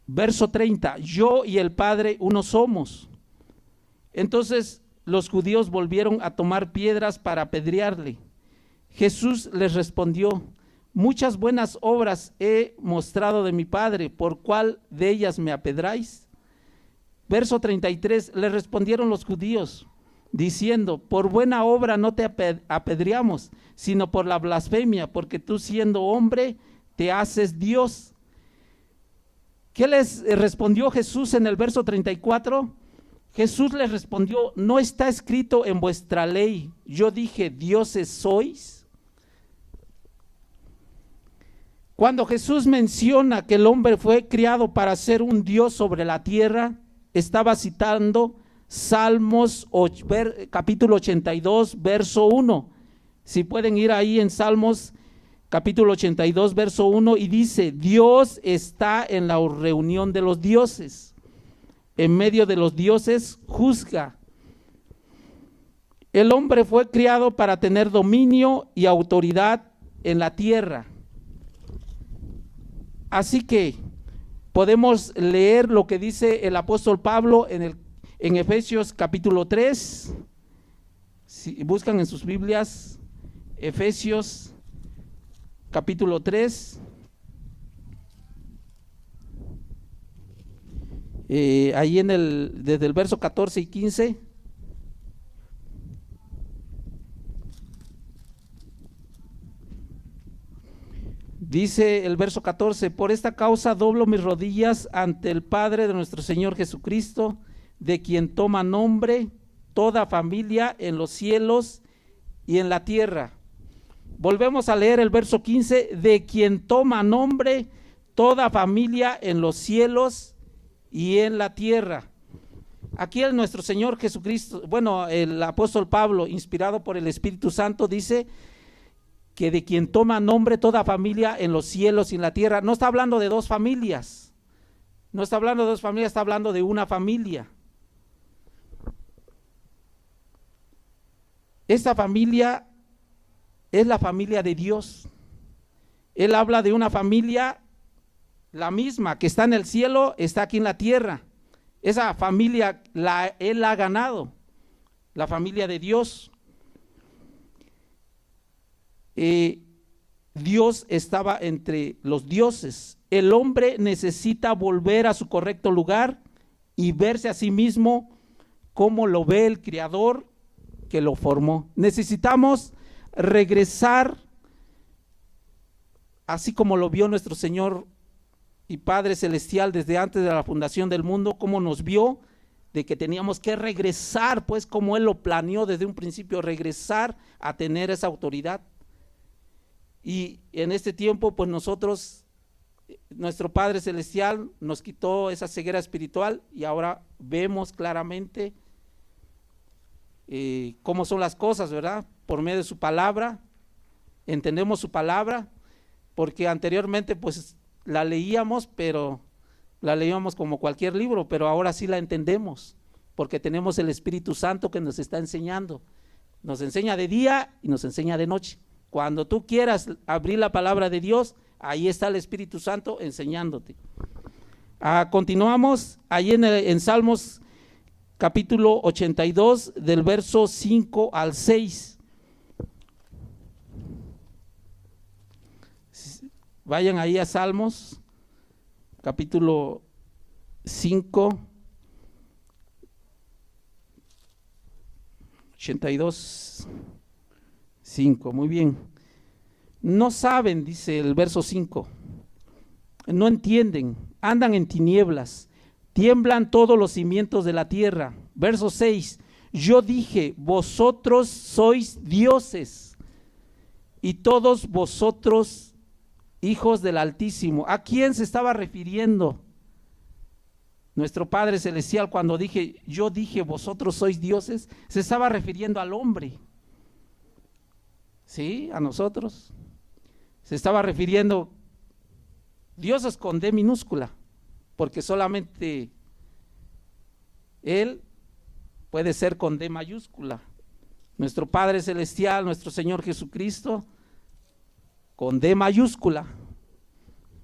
Verso 30, yo y el Padre uno somos. Entonces los judíos volvieron a tomar piedras para apedrearle. Jesús les respondió, muchas buenas obras he mostrado de mi Padre, ¿por cuál de ellas me apedráis? Verso 33, le respondieron los judíos, diciendo, por buena obra no te apedreamos, sino por la blasfemia, porque tú siendo hombre te haces Dios. ¿Qué les respondió Jesús en el verso 34? Jesús les respondió, ¿no está escrito en vuestra ley, yo dije, dioses sois? Cuando Jesús menciona que el hombre fue criado para ser un Dios sobre la tierra, estaba citando Salmos capítulo 82, verso 1. Si pueden ir ahí en Salmos capítulo 82, verso 1, y dice, Dios está en la reunión de los dioses, en medio de los dioses juzga. El hombre fue criado para tener dominio y autoridad en la tierra. Así que podemos leer lo que dice el apóstol Pablo en Efesios capítulo 3. Si buscan en sus Biblias, Efesios capítulo 3. Ahí desde el verso 14 y 15. Dice el verso 14, por esta causa doblo mis rodillas ante el Padre de nuestro Señor Jesucristo, de quien toma nombre toda familia en los cielos y en la tierra. Volvemos a leer el verso 15, de quien toma nombre toda familia en los cielos y en la tierra. Aquí nuestro Señor Jesucristo, el apóstol Pablo, inspirado por el Espíritu Santo, dice que de quien toma nombre toda familia en los cielos y en la tierra. No está hablando de dos familias, está hablando de una familia. Esta familia es la familia de Dios. Él habla de una familia, la misma, que está en el cielo, está aquí en la tierra. Esa familia Él la ha ganado, la familia de Dios. Dios estaba entre los dioses. El hombre necesita volver a su correcto lugar y verse a sí mismo como lo ve el Creador que lo formó. Necesitamos regresar así como lo vio nuestro Señor y Padre Celestial desde antes de la fundación del mundo, como nos vio, de que teníamos que regresar, pues como Él lo planeó desde un principio, regresar a tener esa autoridad. Y en este tiempo, pues nosotros, nuestro Padre Celestial nos quitó esa ceguera espiritual y ahora vemos claramente cómo son las cosas, ¿verdad? Por medio de su palabra, entendemos su palabra, porque anteriormente pues la leíamos, pero la leíamos como cualquier libro, pero ahora sí la entendemos, porque tenemos el Espíritu Santo que nos está enseñando, nos enseña de día y nos enseña de noche. Cuando tú quieras abrir la palabra de Dios, ahí está el Espíritu Santo enseñándote. Continuamos ahí en Salmos capítulo 82 del verso 5 al 6. Vayan ahí a Salmos capítulo 5, 82, 5, muy bien. No saben, dice el verso 5, no entienden, andan en tinieblas, tiemblan todos los cimientos de la tierra. Verso 6, yo dije, vosotros sois dioses y todos vosotros hijos del Altísimo. ¿A quién se estaba refiriendo nuestro Padre Celestial cuando yo dije, vosotros sois dioses? Se estaba refiriendo al hombre. Sí, a nosotros. Se estaba refiriendo, dioses con D minúscula, porque solamente Él puede ser con D mayúscula. Nuestro Padre Celestial, nuestro Señor Jesucristo, con D mayúscula,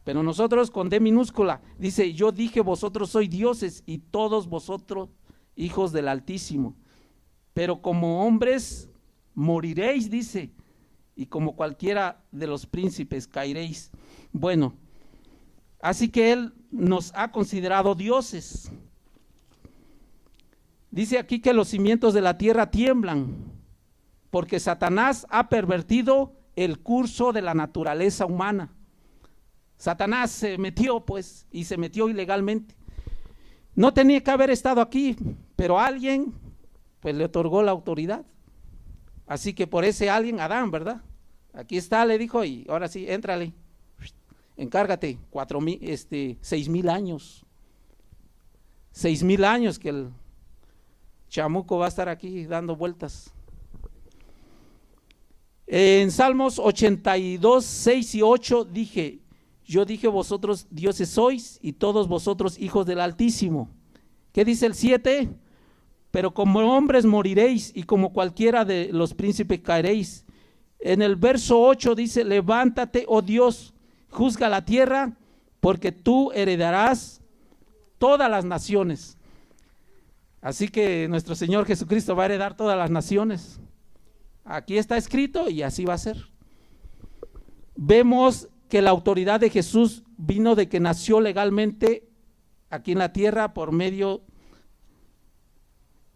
pero nosotros con D minúscula. Dice, yo dije, vosotros sois dioses y todos vosotros hijos del Altísimo, pero como hombres moriréis, dice, y como cualquiera de los príncipes caeréis. Bueno, así que Él nos ha considerado dioses. Dice aquí que los cimientos de la tierra tiemblan, porque Satanás ha pervertido el curso de la naturaleza humana. Satanás se metió pues, y se metió ilegalmente. No tenía que haber estado aquí, pero alguien pues le otorgó la autoridad. Así que por ese alguien, Adán, ¿verdad? Aquí está, le dijo, y ahora sí, éntrale, encárgate, 6,000 años. 6,000 años que el chamuco va a estar aquí dando vueltas. En Salmos 82, 6 y 8 dije, yo dije vosotros dioses sois y todos vosotros hijos del Altísimo. ¿Qué dice el 7? Pero como hombres moriréis y como cualquiera de los príncipes caeréis. En el verso 8 dice, levántate, oh Dios, juzga la tierra, porque tú heredarás todas las naciones. Así que nuestro Señor Jesucristo va a heredar todas las naciones. Aquí está escrito y así va a ser. Vemos que la autoridad de Jesús vino de que nació legalmente aquí en la tierra por medio,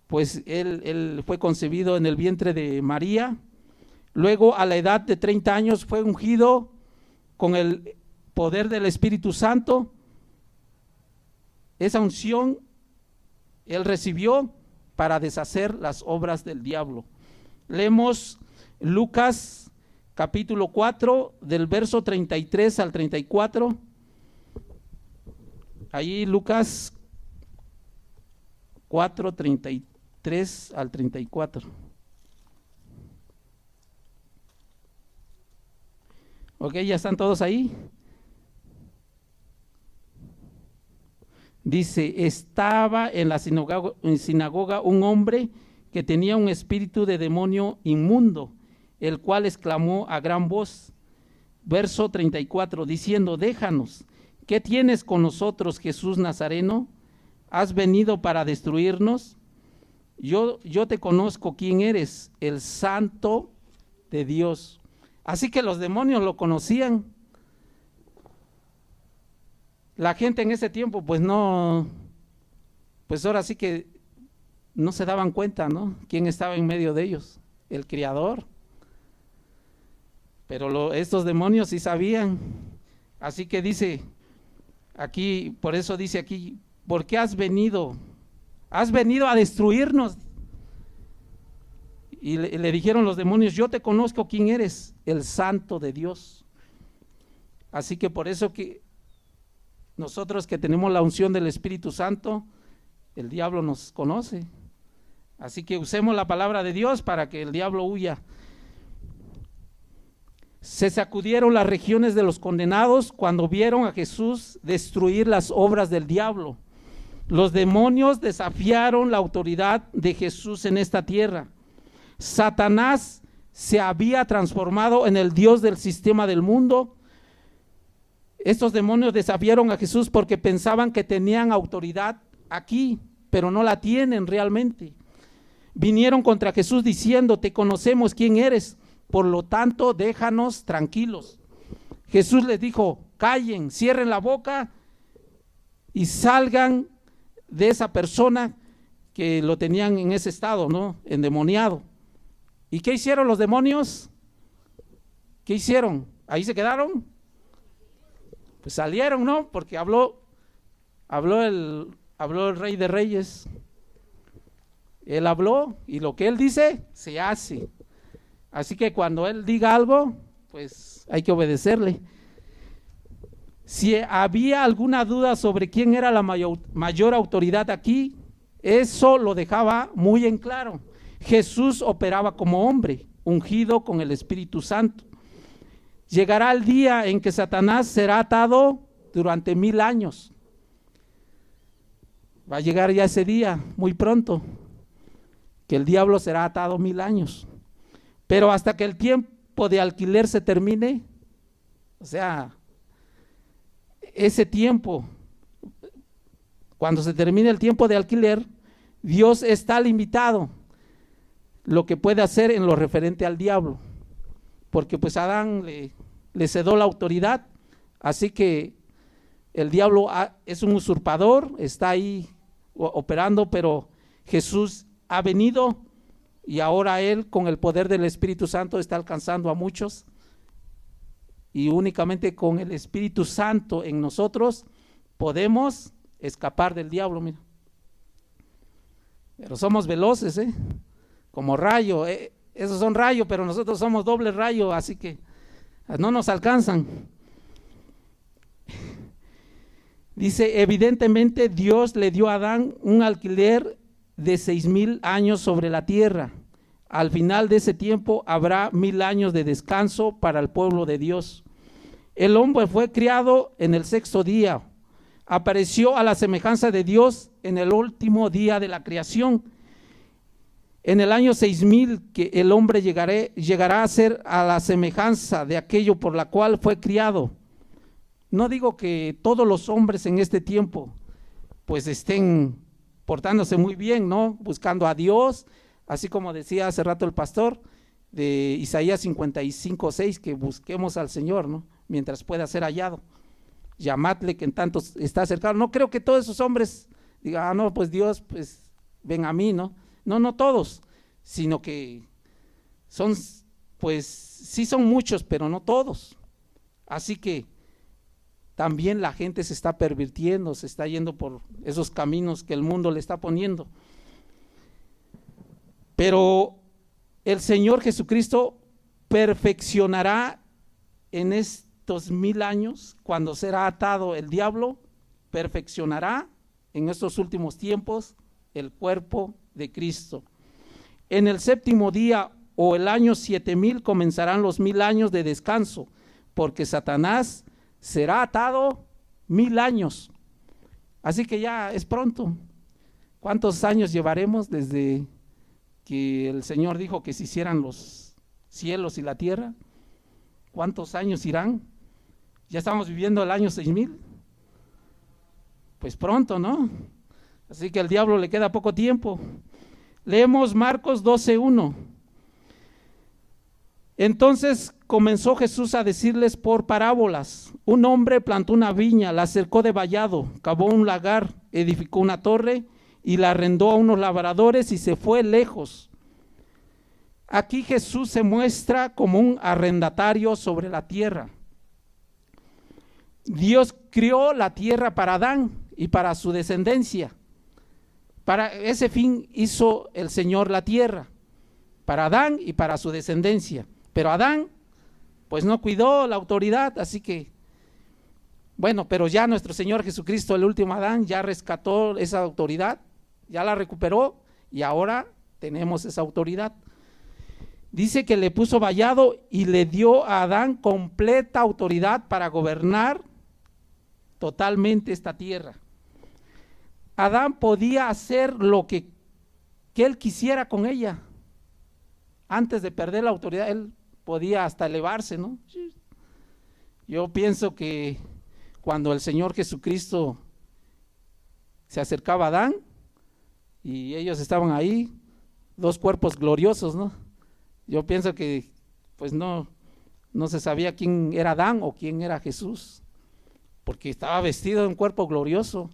pues él fue concebido en el vientre de María. Luego a la edad de 30 años fue ungido con el poder del Espíritu Santo. Esa unción él recibió para deshacer las obras del diablo. Leemos Lucas capítulo 4 del verso 33 al 34. Ahí Lucas 4, 33 al 34. Ok, ¿ya están todos ahí? Dice, estaba en la sinagoga un hombre que tenía un espíritu de demonio inmundo, el cual exclamó a gran voz, verso 34, diciendo, déjanos, ¿qué tienes con nosotros, Jesús Nazareno? ¿Has venido para destruirnos? Yo te conozco quién eres, el Santo de Dios. Así que los demonios lo conocían. La gente en ese tiempo pues no, pues ahora sí que no se daban cuenta, ¿no? ¿Quién estaba en medio de ellos? El Creador. Pero estos demonios sí sabían. Así que dice aquí, por eso dice aquí, ¿por qué has venido? Has venido a destruirnos. Y le dijeron los demonios, yo te conozco quién eres, el Santo de Dios. Así que por eso que nosotros que tenemos la unción del Espíritu Santo, el diablo nos conoce. Así que usemos la palabra de Dios para que el diablo huya. Se sacudieron las regiones de los condenados cuando vieron a Jesús destruir las obras del diablo. Los demonios desafiaron la autoridad de Jesús en esta tierra. Satanás se había transformado en el Dios del sistema del mundo. Estos demonios desafiaron a Jesús porque pensaban que tenían autoridad aquí, pero no la tienen realmente. Vinieron contra Jesús diciendo, te conocemos quién eres, por lo tanto déjanos tranquilos. Jesús les dijo, callen, cierren la boca y salgan de esa persona que lo tenían en ese estado, ¿no? Endemoniado. ¿Y qué hicieron los demonios? ¿Qué hicieron? ¿Ahí se quedaron? Pues salieron, ¿no? Porque habló el Rey de Reyes. Él habló y lo que él dice se hace. Así que cuando él diga algo, pues hay que obedecerle. Si había alguna duda sobre quién era la mayor autoridad aquí, eso lo dejaba muy en claro. Jesús operaba como hombre, ungido con el Espíritu Santo. Llegará el día en que Satanás será atado durante 1000 años. Va a llegar ya ese día, muy pronto, que el diablo será atado 1000 años. Pero hasta que el tiempo de alquiler se termine, o sea, ese tiempo, cuando se termine el tiempo de alquiler, Dios está limitado lo que puede hacer en lo referente al diablo. porque pues Adán le cedió la autoridad, así que el diablo es un usurpador, está ahí operando, pero Jesús ha venido y ahora Él con el poder del Espíritu Santo está alcanzando a muchos, y únicamente con el Espíritu Santo en nosotros podemos escapar del diablo, mira. Pero somos veloces, como rayo, esos son rayos, pero nosotros somos doble rayo, así que no nos alcanzan. Dice, evidentemente Dios le dio a Adán un alquiler de 6,000 años sobre la tierra. Al final de ese tiempo habrá 1,000 años de descanso para el pueblo de Dios. El hombre fue criado en el 6º día, apareció a la semejanza de Dios en el último día de la creación. En el año 6,000 que el hombre llegará a ser a la semejanza de aquello por la cual fue criado. No digo que todos los hombres en este tiempo pues estén portándose muy bien, ¿no? Buscando a Dios, así como decía hace rato el pastor de Isaías 55:6, que busquemos al Señor, ¿no? Mientras pueda ser hallado. Llamadle que en tanto está cercano. No creo que todos esos hombres digan, no, pues Dios, pues ven a mí, ¿no? No todos, sino que son, pues sí son muchos, pero no todos. Así que también la gente se está pervirtiendo, se está yendo por esos caminos que el mundo le está poniendo. Pero el Señor Jesucristo perfeccionará en estos 1,000 años, cuando será atado el diablo, perfeccionará en estos últimos tiempos el cuerpo de Cristo. En el 7º día o el año 7,000 comenzarán los 1,000 años de descanso, porque Satanás será atado 1,000 años. Así que ya es pronto. ¿Cuántos años llevaremos desde que el Señor dijo que se hicieran los cielos y la tierra? ¿Cuántos años irán? Ya estamos viviendo el año 6,000. Pues pronto, ¿no? Así que al diablo le queda poco tiempo. Leemos Marcos 12:1. Entonces comenzó Jesús a decirles por parábolas. Un hombre plantó una viña, la cercó de vallado, cavó un lagar, edificó una torre y la arrendó a unos labradores y se fue lejos. Aquí Jesús se muestra como un arrendatario sobre la tierra. Dios crió la tierra para Adán y para su descendencia. Para ese fin hizo el Señor la tierra, para Adán y para su descendencia. Pero Adán pues no cuidó la autoridad, así que bueno, pero ya nuestro Señor Jesucristo, el último Adán, ya rescató esa autoridad, ya la recuperó y ahora tenemos esa autoridad. Dice que le puso vallado y le dio a Adán completa autoridad para gobernar totalmente esta tierra. Adán podía hacer lo que él quisiera con ella. Antes de perder la autoridad, él podía hasta elevarse, ¿no? Yo pienso que cuando el Señor Jesucristo se acercaba a Adán y ellos estaban ahí, dos cuerpos gloriosos, ¿no? Yo pienso que pues no se sabía quién era Adán o quién era Jesús, porque estaba vestido de un cuerpo glorioso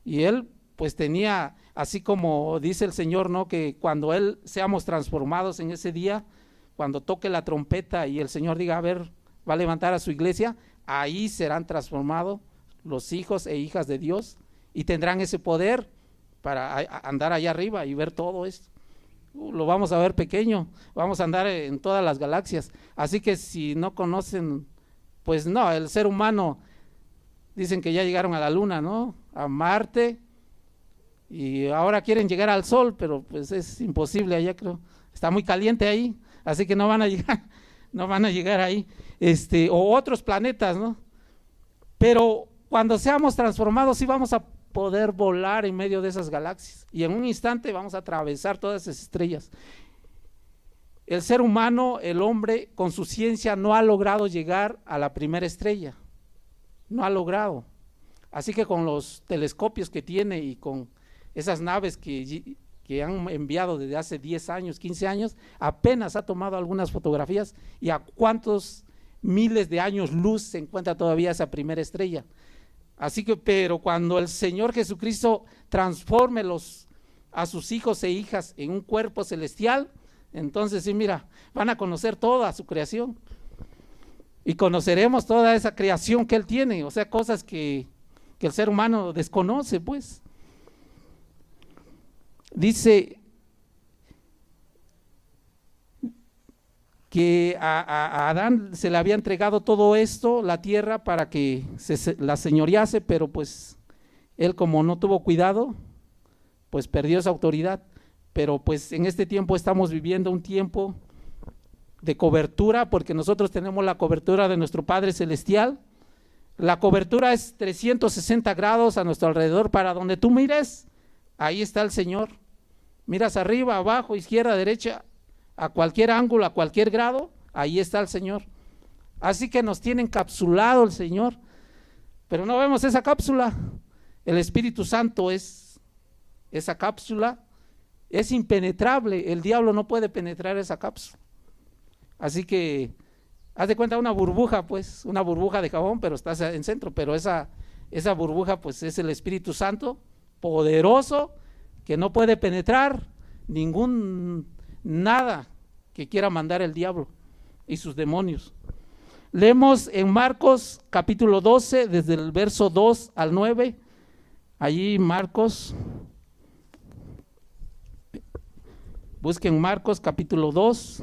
y él pues tenía, así como dice el Señor, ¿no? Que cuando él seamos transformados en ese día, cuando toque la trompeta y el Señor diga, a ver, va a levantar a su iglesia, ahí serán transformados los hijos e hijas de Dios y tendrán ese poder para andar allá arriba y ver todo esto. Lo vamos a ver pequeño, vamos a andar en todas las galaxias. Así que si no conocen, pues no, el ser humano, dicen que ya llegaron a la luna, ¿no? A Marte, y ahora quieren llegar al sol, pero pues es imposible allá, creo. Está muy caliente ahí, así que no van a llegar ahí. O otros planetas, ¿no? Pero cuando seamos transformados, sí vamos a poder volar en medio de esas galaxias y en un instante vamos a atravesar todas esas estrellas. El ser humano, el hombre, con su ciencia no ha logrado llegar a la primera estrella, no ha logrado. Así que con los telescopios que tiene y con esas naves que que han enviado desde hace 10 años, 15 años, apenas ha tomado algunas fotografías y a cuántos miles de años luz se encuentra todavía esa primera estrella. Así que, pero cuando el Señor Jesucristo transforme a sus hijos e hijas en un cuerpo celestial, entonces sí, mira, van a conocer toda su creación y conoceremos toda esa creación que Él tiene, o sea, cosas que el ser humano desconoce, pues. Dice que a Adán se le había entregado todo esto, la tierra, para que la señorease, pero pues él, como no tuvo cuidado, pues perdió esa autoridad. Pero pues en este tiempo estamos viviendo un tiempo de cobertura, porque nosotros tenemos la cobertura de nuestro Padre Celestial. La cobertura es 360 grados a nuestro alrededor. Para donde tú mires, ahí está el Señor. Miras arriba, abajo, izquierda, derecha, a cualquier ángulo, a cualquier grado, ahí está el Señor. Así que nos tiene encapsulado el Señor, pero no vemos esa cápsula. El Espíritu Santo es esa cápsula, es impenetrable, el diablo no puede penetrar esa cápsula. Así que haz de cuenta una burbuja, pues, una burbuja de jabón, pero estás en centro, pero esa burbuja pues es el Espíritu Santo, poderoso, que no puede penetrar nada que quiera mandar el diablo y sus demonios. Leemos en Marcos capítulo 12, desde el verso 2 al 9, allí Marcos, busquen Marcos capítulo 2.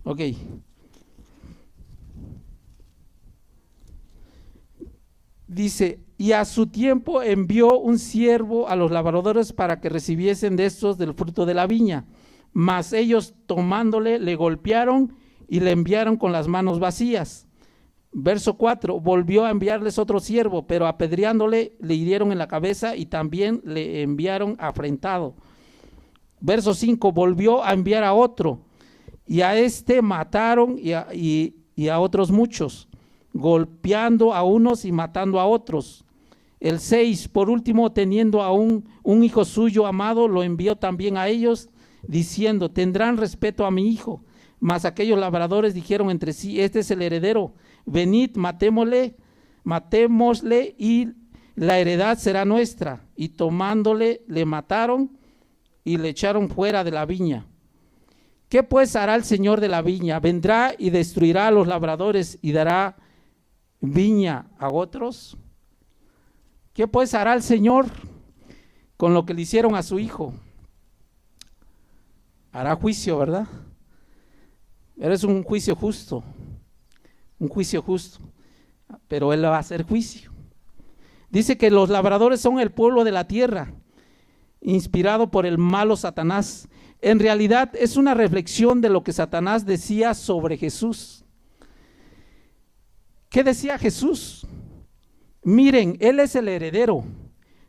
Ok. Dice, y a su tiempo envió un siervo a los labradores para que recibiesen de estos del fruto de la viña, mas ellos tomándole le golpearon y le enviaron con las manos vacías. Verso 4, volvió a enviarles otro siervo, pero apedreándole le hirieron en la cabeza y también le enviaron afrentado. Verso 5, volvió a enviar a otro, y a este mataron y a otros muchos, golpeando a unos y matando a otros. El 6, por último, teniendo aún un hijo suyo amado, lo envió también a ellos, diciendo, tendrán respeto a mi hijo. Mas aquellos labradores dijeron entre sí, este es el heredero, venid, matémosle y la heredad será nuestra. Y tomándole, le mataron y le echaron fuera de la viña. ¿Qué pues hará el Señor de la viña? Vendrá y destruirá a los labradores y dará viña a otros. ¿Qué pues hará el Señor con lo que le hicieron a su hijo? Hará juicio, ¿verdad? Pero es un juicio justo, pero Él va a hacer juicio. Dice que los labradores son el pueblo de la tierra, inspirado por el malo Satanás. En realidad es una reflexión de lo que Satanás decía sobre Jesús. ¿Qué decía Jesús? Miren, Él es el heredero.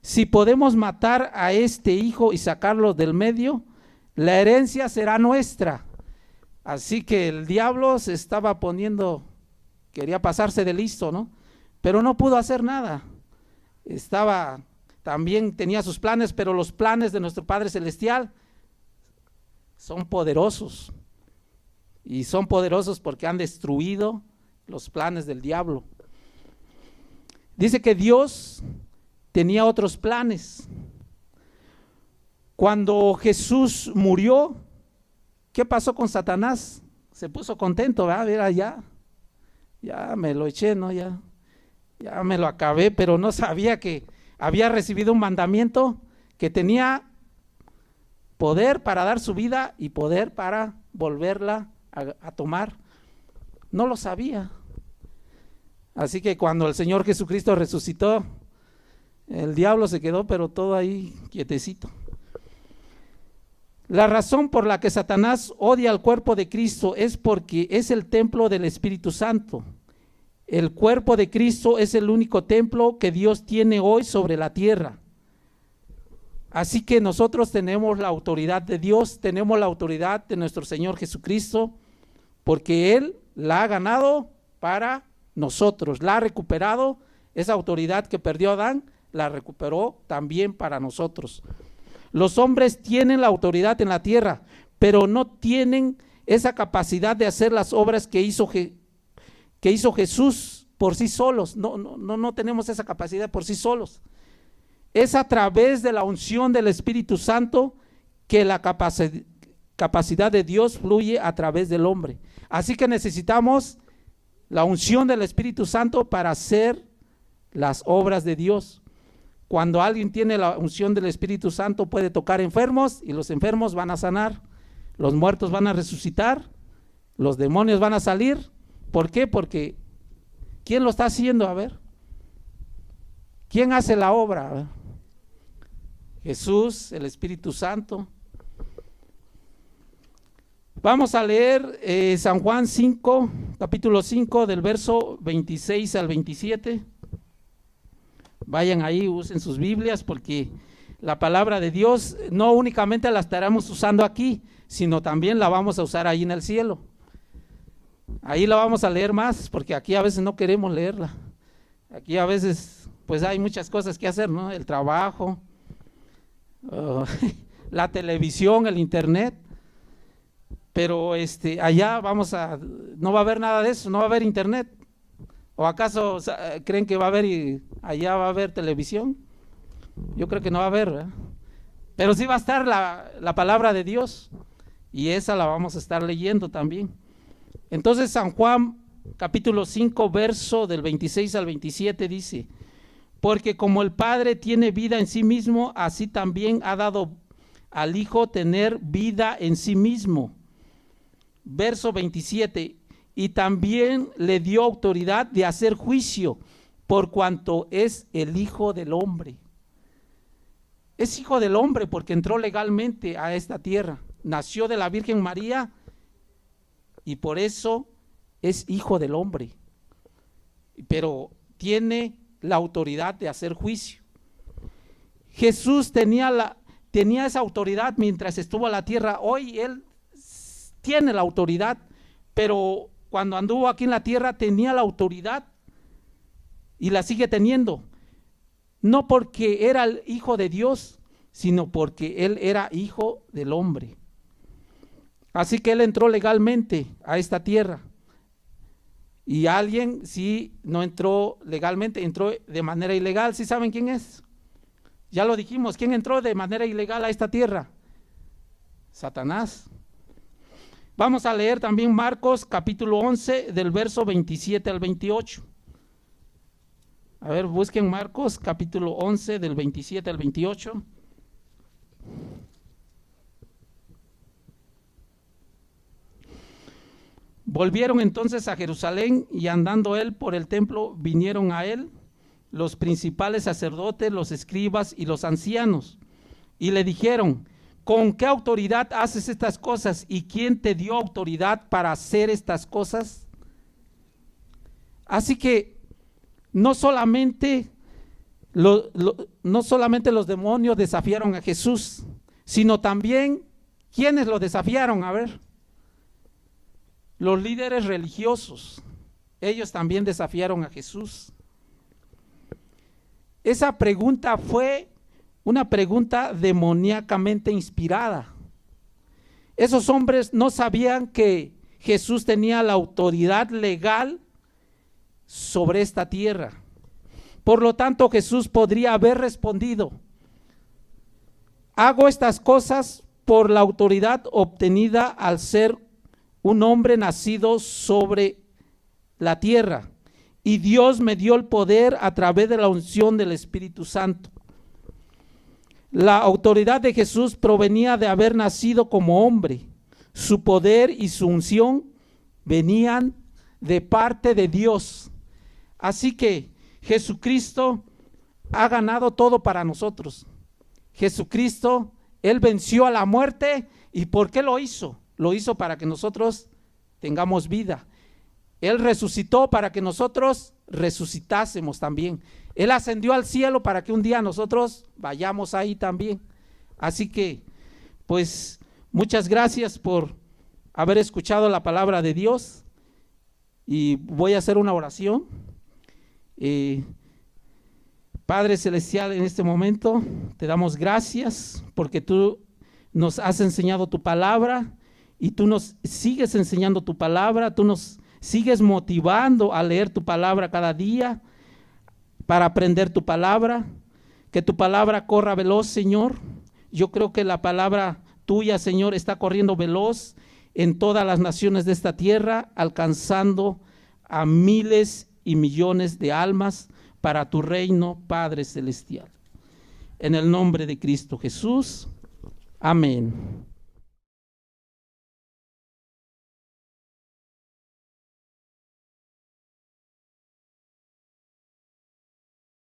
Si podemos matar a este hijo y sacarlo del medio, la herencia será nuestra. Así que el diablo se estaba quería pasarse de listo, ¿no? Pero no pudo hacer nada. También tenía sus planes, pero los planes de nuestro Padre Celestial son poderosos. Y son poderosos porque han destruido los planes del diablo. Dice que Dios tenía otros planes. Cuando Jesús murió, ¿qué pasó con Satanás? Se puso contento, ¿verdad? Mira, ya me lo eché, ¿no? Ya me lo acabé, pero no sabía que había recibido un mandamiento, que tenía poder para dar su vida y poder para volverla a tomar. No lo sabía. Así que cuando el Señor Jesucristo resucitó, el diablo se quedó, pero todo ahí quietecito. La razón por la que Satanás odia al cuerpo de Cristo es porque es el templo del Espíritu Santo. El cuerpo de Cristo es el único templo que Dios tiene hoy sobre la tierra. Así que nosotros tenemos la autoridad de Dios, tenemos la autoridad de nuestro Señor Jesucristo, porque Él la ha ganado para nosotros, la ha recuperado Esa autoridad que perdió Adán, la recuperó también para nosotros. Los hombres tienen la autoridad en la tierra, pero no tienen esa capacidad de hacer las obras que hizo Jesús por sí solos. No tenemos esa capacidad por sí solos. Es a través de la unción del Espíritu Santo que la capacidad de Dios fluye a través del hombre. Así que necesitamos la unción del Espíritu Santo para hacer las obras de Dios. Cuando alguien tiene la unción del Espíritu Santo, puede tocar enfermos y los enfermos van a sanar, los muertos van a resucitar, los demonios van a salir. ¿Por qué? Porque ¿quién lo está haciendo? A ver, ¿quién hace la obra? A ver. Jesús, el Espíritu Santo. Vamos a leer San Juan 5, capítulo 5, del verso 26 al 27. Vayan ahí, usen sus Biblias, porque la palabra de Dios no únicamente la estaremos usando aquí, sino también la vamos a usar ahí en el cielo. Ahí la vamos a leer más, porque aquí a veces no queremos leerla. Aquí a veces pues hay muchas cosas que hacer, ¿no? El trabajo, la televisión, el internet. Pero allá no va a haber nada de eso, no va a haber internet. ¿O acaso creen que va a haber y allá va a haber televisión? Yo creo que no va a haber, ¿verdad? Pero sí va a estar la palabra de Dios, y esa la vamos a estar leyendo también. Entonces San Juan capítulo 5 verso del 26 al 27 dice: porque como el Padre tiene vida en sí mismo, así también ha dado al Hijo tener vida en sí mismo. Verso 27: y también le dio autoridad de hacer juicio, por cuanto es el Hijo del Hombre. Es Hijo del Hombre porque entró legalmente a esta tierra, nació de la Virgen María y por eso es Hijo del Hombre, pero tiene la autoridad de hacer juicio. Jesús tenía esa autoridad mientras estuvo en la tierra. Hoy Él tiene la autoridad, pero cuando anduvo aquí en la tierra tenía la autoridad y la sigue teniendo, no porque era el Hijo de Dios, sino porque Él era Hijo del Hombre. Así que Él entró legalmente a esta tierra, y alguien sí no entró legalmente, entró de manera ilegal. ¿Sí saben quién es? Ya lo dijimos, ¿quién entró de manera ilegal a esta tierra? Satanás. Vamos a leer también Marcos capítulo 11 del verso 27 al 28. A ver, busquen Marcos capítulo 11 del 27 al 28. Volvieron entonces a Jerusalén, y andando él por el templo, vinieron a él los principales sacerdotes, los escribas y los ancianos, y le dijeron: ¿con qué autoridad haces estas cosas? ¿Y quién te dio autoridad para hacer estas cosas? Así que no solamente los demonios desafiaron a Jesús, sino también, ¿quiénes lo desafiaron? A ver, los líderes religiosos, ellos también desafiaron a Jesús. Esa pregunta fue una pregunta demoníacamente inspirada. Esos hombres no sabían que Jesús tenía la autoridad legal sobre esta tierra. Por lo tanto, Jesús podría haber respondido: hago estas cosas por la autoridad obtenida al ser un hombre nacido sobre la tierra, y Dios me dio el poder a través de la unción del Espíritu Santo. La autoridad de Jesús provenía de haber nacido como hombre. Su poder y su unción venían de parte de Dios. Así que Jesucristo ha ganado todo para nosotros. Jesucristo, Él venció a la muerte. ¿Y por qué lo hizo? Lo hizo para que nosotros tengamos vida. Él resucitó para que nosotros resucitásemos también. Él ascendió al cielo para que un día nosotros vayamos ahí también. Así que, pues, muchas gracias por haber escuchado la palabra de Dios, y voy a hacer una oración. Padre Celestial, en este momento te damos gracias porque tú nos has enseñado tu palabra y tú nos sigues enseñando tu palabra, tú nos sigues motivando a leer tu palabra cada día para aprender tu palabra, que tu palabra corra veloz, Señor. Yo creo que la palabra tuya, Señor, está corriendo veloz en todas las naciones de esta tierra, alcanzando a miles y millones de almas para tu reino, Padre Celestial. En el nombre de Cristo Jesús. Amén.